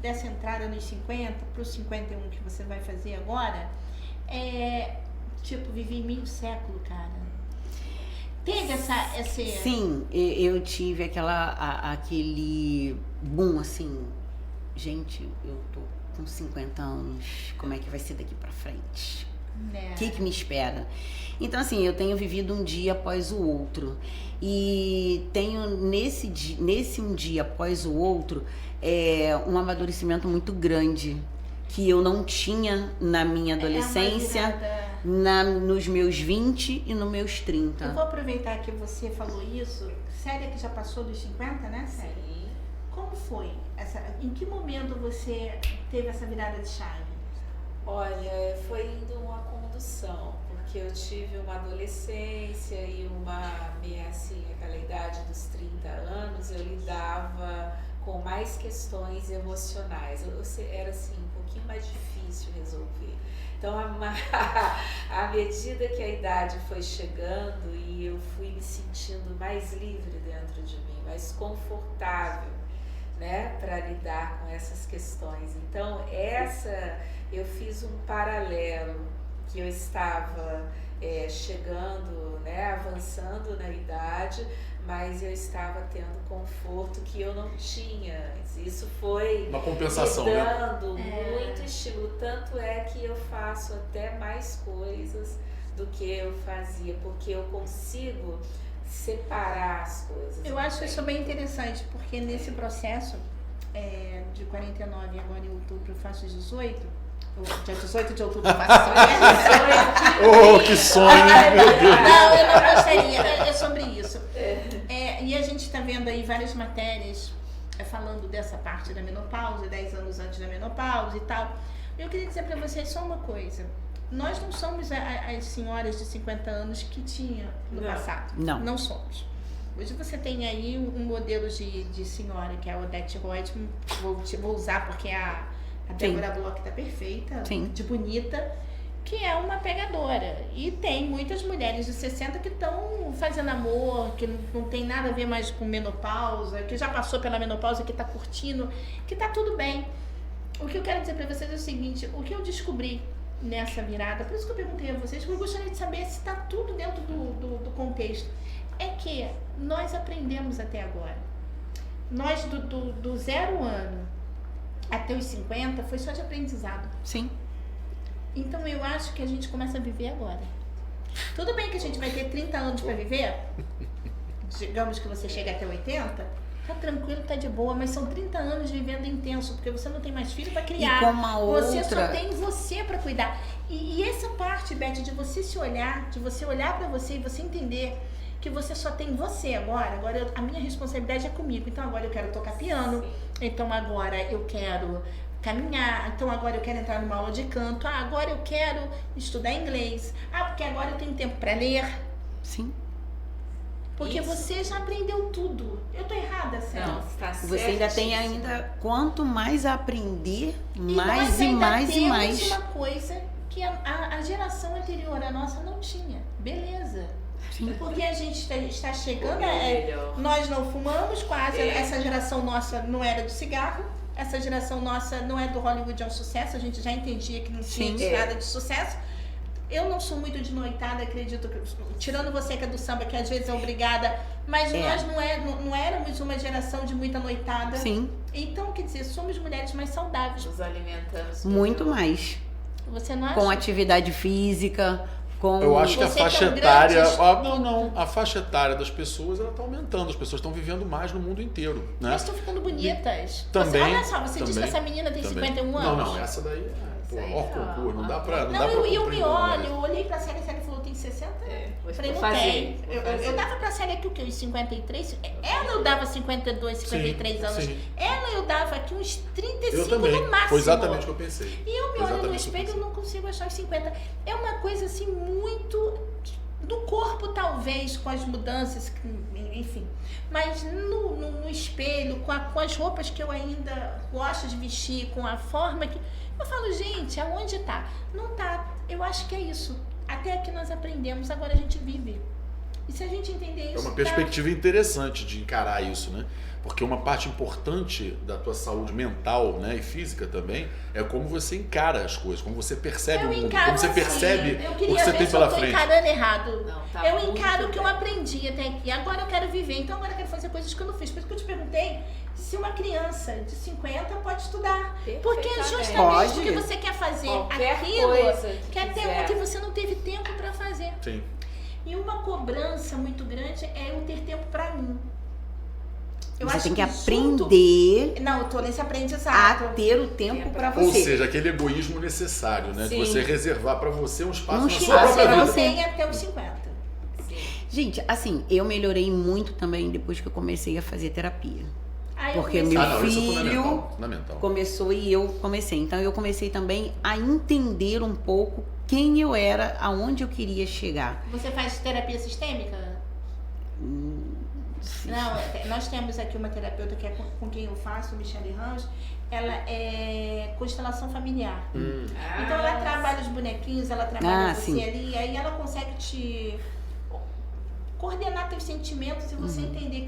dessa entrada nos 50 para os 51 que você vai fazer agora? Vivi meio século, cara. Teve esse... Sim, eu tive aquele boom, assim, gente, eu tô com 50 anos, como é que vai ser daqui pra frente? O que me espera? Então, assim, eu tenho vivido um dia após o outro. E tenho, nesse um dia após o outro, um amadurecimento muito grande, que eu não tinha na minha adolescência, nos meus 20 e nos meus 30. Eu vou aproveitar que você falou isso. Célia, que já passou dos 50, né, Célia? Sim. Como foi? Em que momento você teve essa virada de chave? Olha, foi indo uma condução, porque eu tive uma adolescência e aquela idade dos 30 anos, eu lidava com mais questões emocionais. Era assim, um pouquinho mais difícil resolver. Então, à medida que a idade foi chegando e eu fui me sentindo mais livre dentro de mim, mais confortável, né, para lidar com essas questões. Então, eu fiz um paralelo, que eu estava chegando, né, avançando na idade, mas eu estava tendo conforto que eu não tinha antes. Isso foi uma compensação, me dando muito estímulo. Tanto é que eu faço até mais coisas do que eu fazia, porque eu consigo separar as coisas. Eu acho isso bem interessante, porque nesse processo de 49 agora em outubro eu faço 18. Dia 18 de outubro eu faço 18. Que sonho, meu Deus! Não, eu não gostaria. É sobre isso. E a gente está vendo aí várias matérias falando dessa parte da menopausa, 10 anos antes da menopausa e tal. Eu queria dizer para vocês só uma coisa. Nós não somos as senhoras de 50 anos que tinha no passado. Não somos. Hoje você tem aí um modelo de senhora, que é a Odete Reutemann, vou usar porque a Débora Bloch tá perfeita, de bonita, que é uma pegadora. E tem muitas mulheres de 60 que estão fazendo amor, que não tem nada a ver mais com menopausa, que já passou pela menopausa, que tá curtindo, que tá tudo bem. O que eu quero dizer para vocês é o seguinte, o que eu descobri nessa virada, por isso que eu perguntei a vocês, porque eu gostaria de saber se está tudo dentro do contexto, é que nós aprendemos até agora. Nós, do 0 ano até os 50, foi só de aprendizado. Sim. Então eu acho que a gente começa a viver agora. Tudo bem que a gente vai ter 30 anos para viver, digamos que você chega até 80, tá tranquilo, tá de boa, mas são 30 anos vivendo intenso, porque você não tem mais filho para criar. E com uma você outra... só tem você para cuidar. E essa parte, Beth, de você se olhar, de você olhar para você e você entender que você só tem você agora a minha responsabilidade é comigo. Então agora eu quero tocar piano, então agora eu quero caminhar, então agora eu quero entrar numa aula de canto, agora eu quero estudar inglês, porque agora eu tenho tempo para ler. Sim. Porque você já aprendeu tudo. Eu tô errada, Célia? Não, está certo. Você ainda tem quanto mais aprender, mais e mais. Temos uma coisa que a geração anterior à nossa não tinha. Beleza. Sim. Porque a gente está chegando, nós não fumamos quase, essa geração nossa não era do cigarro, essa geração nossa não é do Hollywood, é um sucesso, a gente já entendia que não tinha nada de sucesso. Eu não sou muito de noitada, acredito, tirando você que é do samba, que às vezes é obrigada, mas nós não éramos uma geração de muita noitada. Sim. Então, quer dizer, somos mulheres mais saudáveis. Nos alimentamos. Muito mais. Você não acha? Com atividade física, com... Eu acho que a Você faixa tão etária... grandes- a faixa etária das pessoas ela tá aumentando, as pessoas estão vivendo mais no mundo inteiro, né? Mas estão ficando bonitas. Também, olha só, você diz que essa menina tem 51 anos. Não, essa daí aí, ó, concurso, não dá pra... Eu me olho, eu olhei pra Célia, a Célia falou, tem 60? Eu falei, não tem. Eu dava pra Célia aqui o quê? Uns 53? Ela eu dava 52, 53 anos. Sim. Ela eu dava aqui uns 35 Eu também, no máximo. foi exatamente o que eu pensei. E eu me olho no espelho e eu não consigo achar os 50. É uma coisa assim muito... do corpo talvez, com as mudanças, enfim. Mas no espelho, com as roupas que eu ainda gosto de vestir, com a forma que... Eu falo, gente, aonde tá? Não tá. Eu acho que é isso. Até aqui nós aprendemos, agora a gente vive. E se a gente entender isso... É uma perspectiva interessante de encarar isso, né? Porque uma parte importante da tua saúde mental, né, e física também é como você encara as coisas, como você percebe o mundo, como você percebe o que você tem pela frente. Eu encarando errado. Não, tá eu muito encaro o que eu bem. aprendi até aqui. Agora eu quero viver, então agora eu quero fazer coisas que eu não fiz. Por isso que eu te perguntei se uma criança de 50 pode estudar. Porque é justamente Pode. porque você quer fazer Qualquer aquilo, coisa que quer ter quiser. um que você não teve tempo para fazer. Sim. E uma cobrança muito grande é eu ter tempo para mim. Eu Você acho tem que junto- aprender Não, eu tô nesse aprendizado. a ter o tempo pra Ou você. seja, aquele egoísmo necessário, né? De Sim. você reservar pra você um espaço Um na sua espaço própria pra Você vida. não tem até os 50. Gente, assim, eu melhorei muito também depois que eu comecei a fazer terapia. Aí eu Porque comecei- meu Isso é filho fundamental. Fundamental. começou e eu comecei. Então eu comecei também a entender um pouco quem eu era, aonde eu queria chegar. Você faz terapia sistêmica? Não, nós temos aqui uma terapeuta que é com quem eu faço, Michelle Ramos. Ela é constelação familiar. Então ela trabalha os bonequinhos, ela trabalha você sim. ali, aí ela consegue te coordenar teus sentimentos e você entender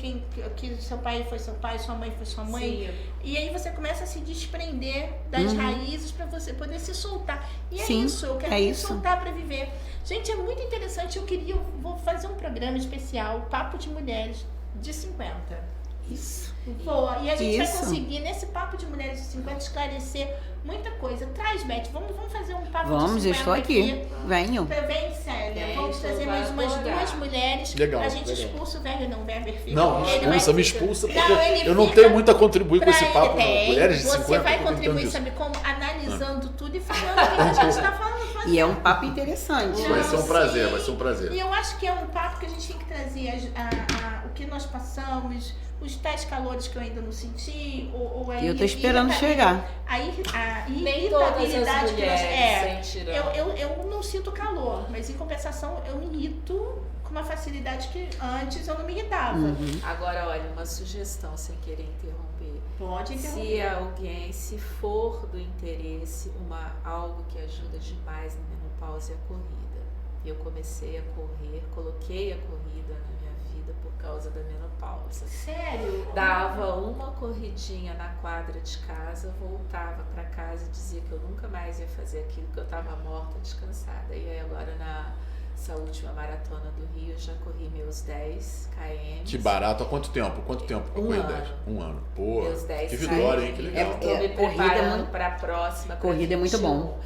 que seu pai foi seu pai, sua mãe foi sua mãe. Sim. E aí você começa a se desprender das raízes para você poder se soltar. E Sim, é isso, eu quero é me isso. soltar para viver. Gente, é muito interessante. Eu vou fazer um programa especial, Papo de Mulheres de 50. Isso. Boa. E a gente vai Isso. conseguir, nesse Papo de Mulheres de 50, esclarecer muita coisa. Traz, Beth, vamos fazer um papo de 50 Vamos, eu estou aqui. Venham. Vem, Célia. Vem, Vamos tu trazer vai mais umas adorar. 2 mulheres. Legal, A gente legal. expulsa o velho, não, o Weber fica. Não, Ele vai me ficar. expulsa, porque Não, ele eu não fica tenho muito a contribuir com pra esse ele. papo. Tem. Mulheres de Você 50 vai tô tentando contribuir, isso. sabe como? Analisando tudo e falando o que a gente está falando. E é um papo interessante. Vai ser um prazer, vai ser um prazer. E eu acho que é um papo que a gente tem que trazer o que nós passamos, os tais calores que eu ainda não senti, ou a E eu tô esperando chegar. A Nem todas as irritabilidade que nós... mulheres sentirão. Eu não sinto calor, mas em compensação eu me irrito com uma facilidade que antes eu não me irritava. Agora, olha, uma sugestão sem querer interromper. Pode interromper. Se alguém, se for do interesse, algo que ajuda demais na menopausa é a corrida. Eu comecei a correr, coloquei a corrida na minha vida por causa da menopausa. Sério? Dava uma corridinha na quadra de casa, voltava para casa e dizia que eu nunca mais ia fazer aquilo, que eu estava morta, descansada. E aí agora nessa última maratona do Rio, eu já corri meus 10 km. Que barato. Há quanto tempo? Quanto tempo pra correr 10? Um ano. Pô, Meus 10 que vitória, hein? Que km. legal. Estou me preparando para a próxima. Corrida é muito bom.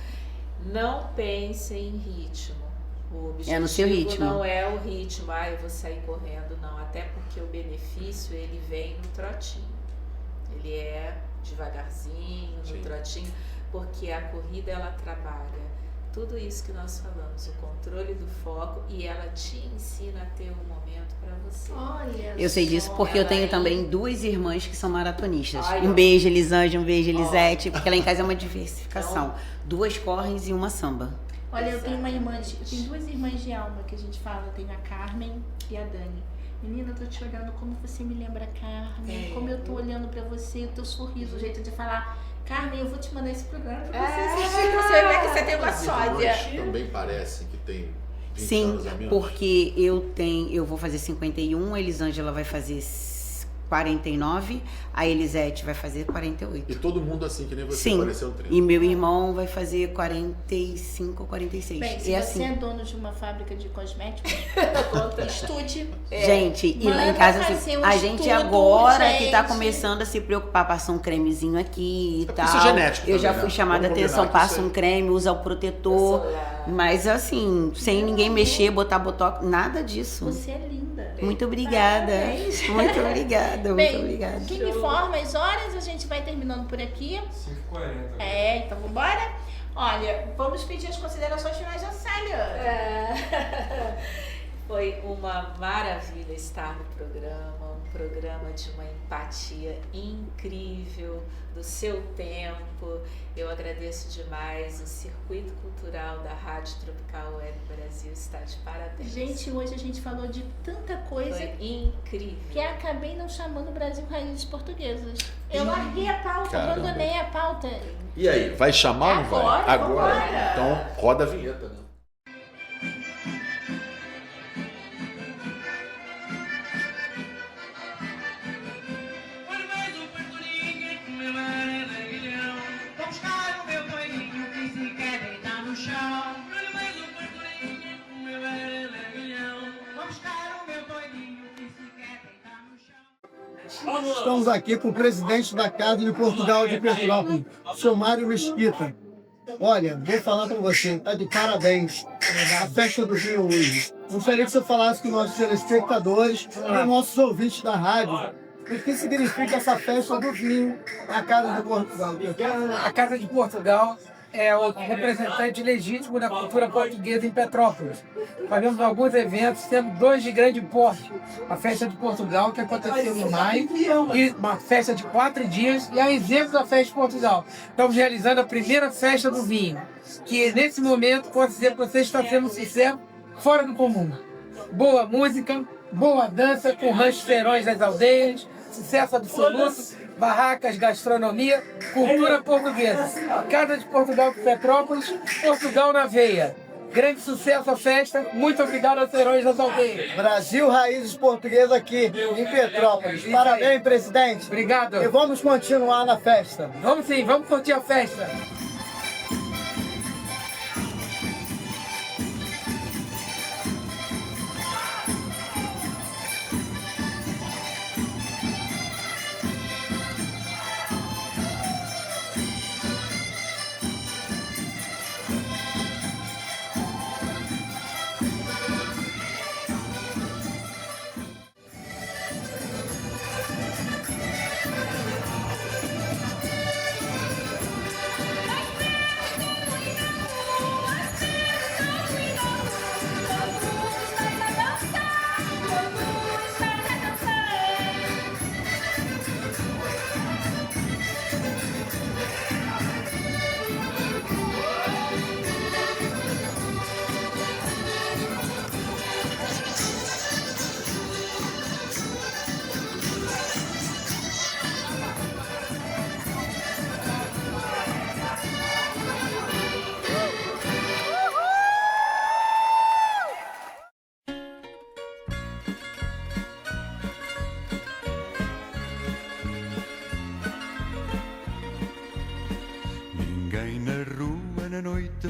Não pense em ritmo. O objetivo no seu ritmo. Não é o ritmo, eu vou sair correndo, não. Até porque o benefício, ele vem no trotinho. Ele é devagarzinho, no trotinho, porque a corrida, ela trabalha tudo isso que nós falamos, o controle do foco, e ela te ensina a ter um momento para você. Olha, Eu sei disso porque eu tenho Ela também 2 irmãs que são maratonistas. Ai, Um ó. beijo, Elisângela, um beijo, Elisete, porque lá em casa é uma diversificação. 2 correm e uma samba. Olha, eu tenho eu tenho 2 irmãs de alma que a gente fala, eu tenho a Carmen e a Dani. Menina, eu tô te olhando como você me lembra, Carmen, como eu tô olhando pra você, o teu sorriso, o jeito de falar. Carmen, eu vou te mandar esse programa pra você assistir, você vai ver que você tem uma sósia. As irmãs também parecem que tem 20 Sim, anos a menos. porque eu vou fazer 51, a Elisângela vai fazer 49, a Elisete vai fazer 48. E todo mundo assim, que nem você, Sim, pareceu 30. e meu irmão vai fazer 45 ou 46. Bem, se e você assim, é dono de uma fábrica de cosméticos, estude. gente, e lá em Manda casa fazer assim, um a gente estudo, agora que tá gente. começando a se preocupar, passar um cremezinho aqui e porque tal. isso é genético Eu já também, fui né? chamada a Vamos atenção, combinar que passa isso um creme, usa o protetor, mas assim, sem ninguém mexer, botar botox, nada disso. Você é linda. Muito obrigada. Parabéns. Muito obrigada, Bem, muito obrigada. quem me informa as horas, a gente vai terminando por aqui. 5h40. Então vambora? Olha, vamos pedir as considerações finais da Célia. Foi uma maravilha estar no programa, um programa de uma empatia incrível, do seu tempo. Eu agradeço demais, o Circuito Cultural da Rádio Tropical Web Brasil está de parabéns. Gente, hoje a gente falou de tanta coisa Foi incrível. que acabei não chamando Brasil Raízes Portuguesas. Eu larguei a pauta, Caramba. abandonei a pauta. E aí, vai chamar ou não vai? Agora, vambora. Então, roda a vinheta, né? Estamos aqui com o presidente da Casa de Portugal de Petrópolis, o senhor Mário Mesquita. Olha, vou falar para você, está de parabéns a festa do vinho hoje. Gostaria que você falasse com os nossos telespectadores e nossos ouvintes da rádio o que significa essa festa do vinho na Casa de Portugal. A Casa de Portugal é o representante legítimo da cultura portuguesa em Petrópolis. Fazemos alguns eventos, temos 2 de grande porte. A Festa de Portugal, que aconteceu em maio, e uma festa de 4 dias, e a exemplo da Festa de Portugal. Estamos realizando a primeira festa do vinho, que nesse momento, posso dizer que você está sendo um sucesso fora do comum. Boa música, boa dança, com ranchos ferões das aldeias, sucesso absoluto, barracas, gastronomia, cultura portuguesa. Casa de Portugal de Petrópolis, Portugal na veia. Grande sucesso a festa, muito obrigado aos Serões das Aldeias. Brasil Raízes Portuguesas aqui em Petrópolis. Parabéns, presidente. Obrigado. E vamos continuar na festa. Vamos sim, vamos curtir a festa.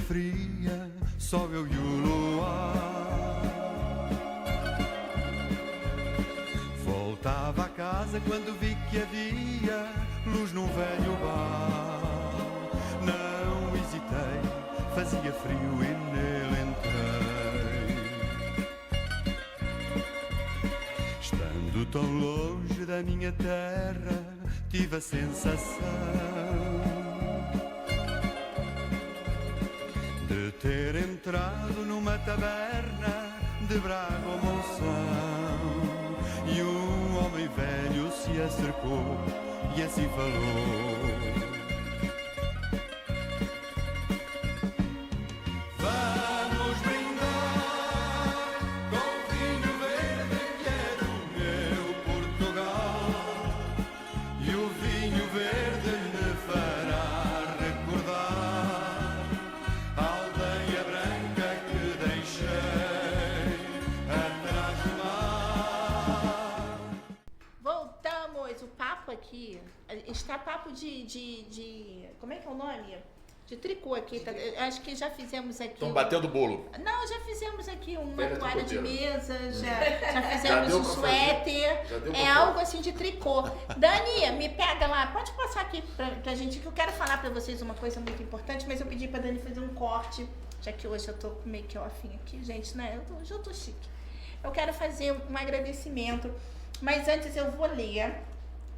fria, só eu e o luar. Voltava a casa quando vi que havia luz num velho bar. Não hesitei, fazia frio e nele entrei. Estando tão longe da minha terra, tive a sensação de ter entrado numa taberna de Braga ou Monção. E um homem velho se acercou e assim falou: vamos brindar com vinho verde que é do meu Portugal. E o vinho verde me fará recordar a aldeia branca que deixei atrás do mar. Voltamos, o papo aqui, está papo de como é que é o nome? De tricô aqui, tá? Acho que já fizemos aqui. Estão batendo bolo. Não, já fizemos aqui uma Velha toalha de tricoteira. mesa, já fizemos deu um pra suéter. Já deu pra É fazer. algo assim de tricô. Dani, me pega lá, pode passar aqui pra gente, que eu quero falar pra vocês uma coisa muito importante, mas eu pedi pra Dani fazer um corte, já que hoje eu tô com make off aqui, gente, né? Hoje eu tô chique. Eu quero fazer um agradecimento, mas antes eu vou ler.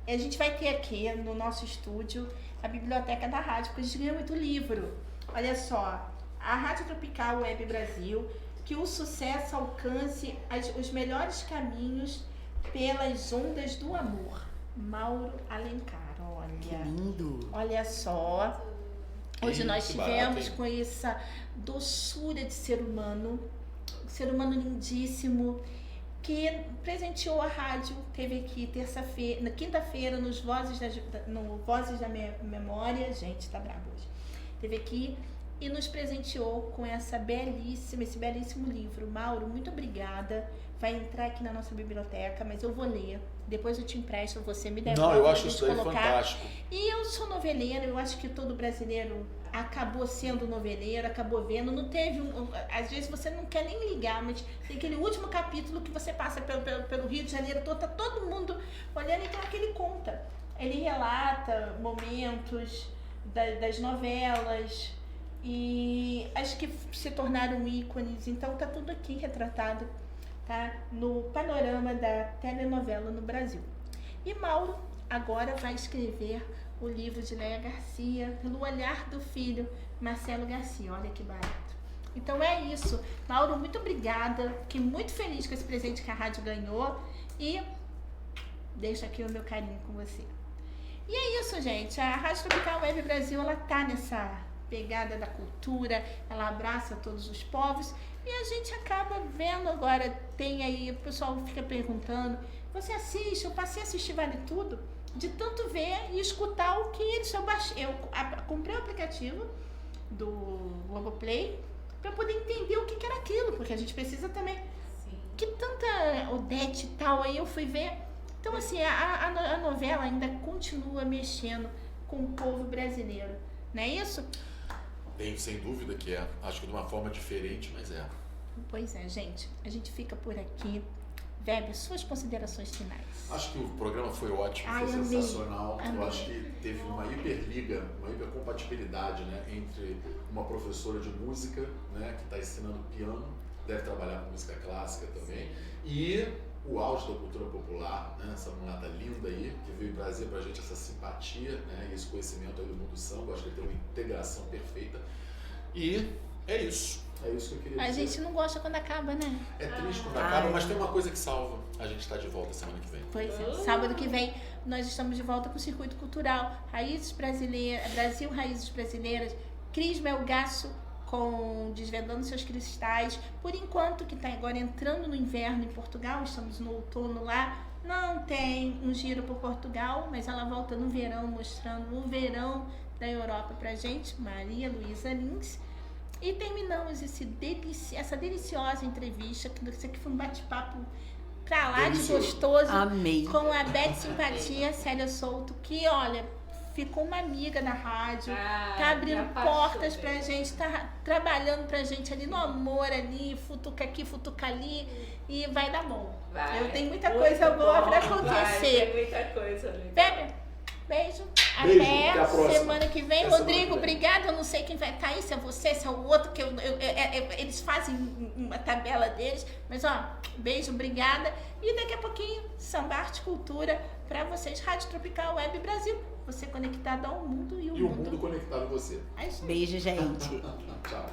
A gente vai ter aqui no nosso estúdio a biblioteca da rádio, porque a gente ganhou muito livro. Olha só, a Rádio Tropical Web Brasil, que o sucesso alcance os melhores caminhos pelas ondas do amor. Mauro Alencar, olha. Que lindo. Olha só. Hoje nós Que tivemos barato, hein? com essa doçura de ser humano lindíssimo, que presenteou a rádio, teve aqui terça-feira, na quinta-feira, no Vozes da Memória, gente, tá brabo hoje, teve aqui e nos presenteou com esse belíssimo livro. Mauro, muito obrigada, vai entrar aqui na nossa biblioteca, mas eu vou ler, depois eu te empresto, você me devolve. Não, eu pra acho gente isso daí colocar. fantástico. E eu sou noveleira, eu acho que todo brasileiro acabou sendo noveleiro, acabou vendo, não teve às vezes você não quer nem ligar, mas tem aquele último capítulo que você passa pelo Rio de Janeiro, tá todo mundo olhando, então aquele conta, ele relata momentos das novelas e as que se tornaram ícones, então tá tudo aqui retratado, tá? No panorama da telenovela no Brasil. E Mauro agora vai escrever o livro de Léa Garcia, Pelo Olhar do Filho, Marcelo Garcia. Olha que barato. Então é isso. Mauro, muito obrigada. Fiquei muito feliz com esse presente que a rádio ganhou e deixo aqui o meu carinho com você. E é isso, gente. A Rádio Tropical Web Brasil, ela tá nessa pegada da cultura, ela abraça todos os povos e a gente acaba vendo agora, tem aí, o pessoal fica perguntando, você assiste? Eu passei a assistir Vale Tudo, de tanto ver e escutar o que eles... Eu comprei o aplicativo do Globoplay para poder entender o que era aquilo, porque a gente precisa também... Sim. Que tanta Odete e tal, aí eu fui ver. Então, assim, a novela ainda continua mexendo com o povo brasileiro, não é isso? Tem, sem dúvida que é. Acho que de uma forma diferente, mas é. Pois é, gente. A gente fica por aqui. Weber, suas considerações finais. Acho que o programa foi ótimo, Ai, foi amei. sensacional. Amei. Eu acho que teve uma hiperliga, uma hipercompatibilidade, né, entre uma professora de música, né, que está ensinando piano, deve trabalhar com música clássica também, e o auge da cultura popular, né, essa mulata linda aí, que veio trazer pra gente essa simpatia, né, e esse conhecimento aí do mundo do samba. Acho que ele tem uma integração perfeita. E é isso. É isso que eu queria A dizer. gente não gosta quando acaba, né? É triste quando acaba, mas tem uma coisa que salva. A gente está de volta semana que vem. Pois é. Sábado que vem nós estamos de volta com o Circuito Cultural Raízes Brasileiras, Brasil Raízes Brasileiras, Cris Melgaço com Desvendando Seus Cristais. Por enquanto, que está agora entrando no inverno em Portugal, estamos no outono lá, não tem um giro para Portugal, mas ela volta no verão, mostrando o verão da Europa pra gente, Maria Luísa Lins. E terminamos essa deliciosa entrevista, que isso aqui foi um bate-papo pra lá Delicioso. de gostoso. Amei. Com a Beth Simpatia, Célia Souto, que, olha, ficou uma amiga na rádio, Ah, tá abrindo me apaixonei. portas pra gente, tá trabalhando pra gente ali no amor ali, futuca aqui, futuca ali, e vai dar bom. Vai. Eu tenho muita Muito coisa boa bom. pra Vai, acontecer. tem muita coisa legal. Bebe, beijo. Beijo, Até até a próxima. semana que vem. Até semana Rodrigo, que vem. obrigada. Eu não sei quem vai estar aí, se é você, se é o outro, que eles fazem uma tabela deles. Mas, ó, beijo, obrigada. E daqui a pouquinho, Samba Arte Cultura pra vocês. Rádio Tropical Web Brasil. Você conectado ao mundo e o E o mundo conectado a você. É isso aí. Beijo, gente. Tchau.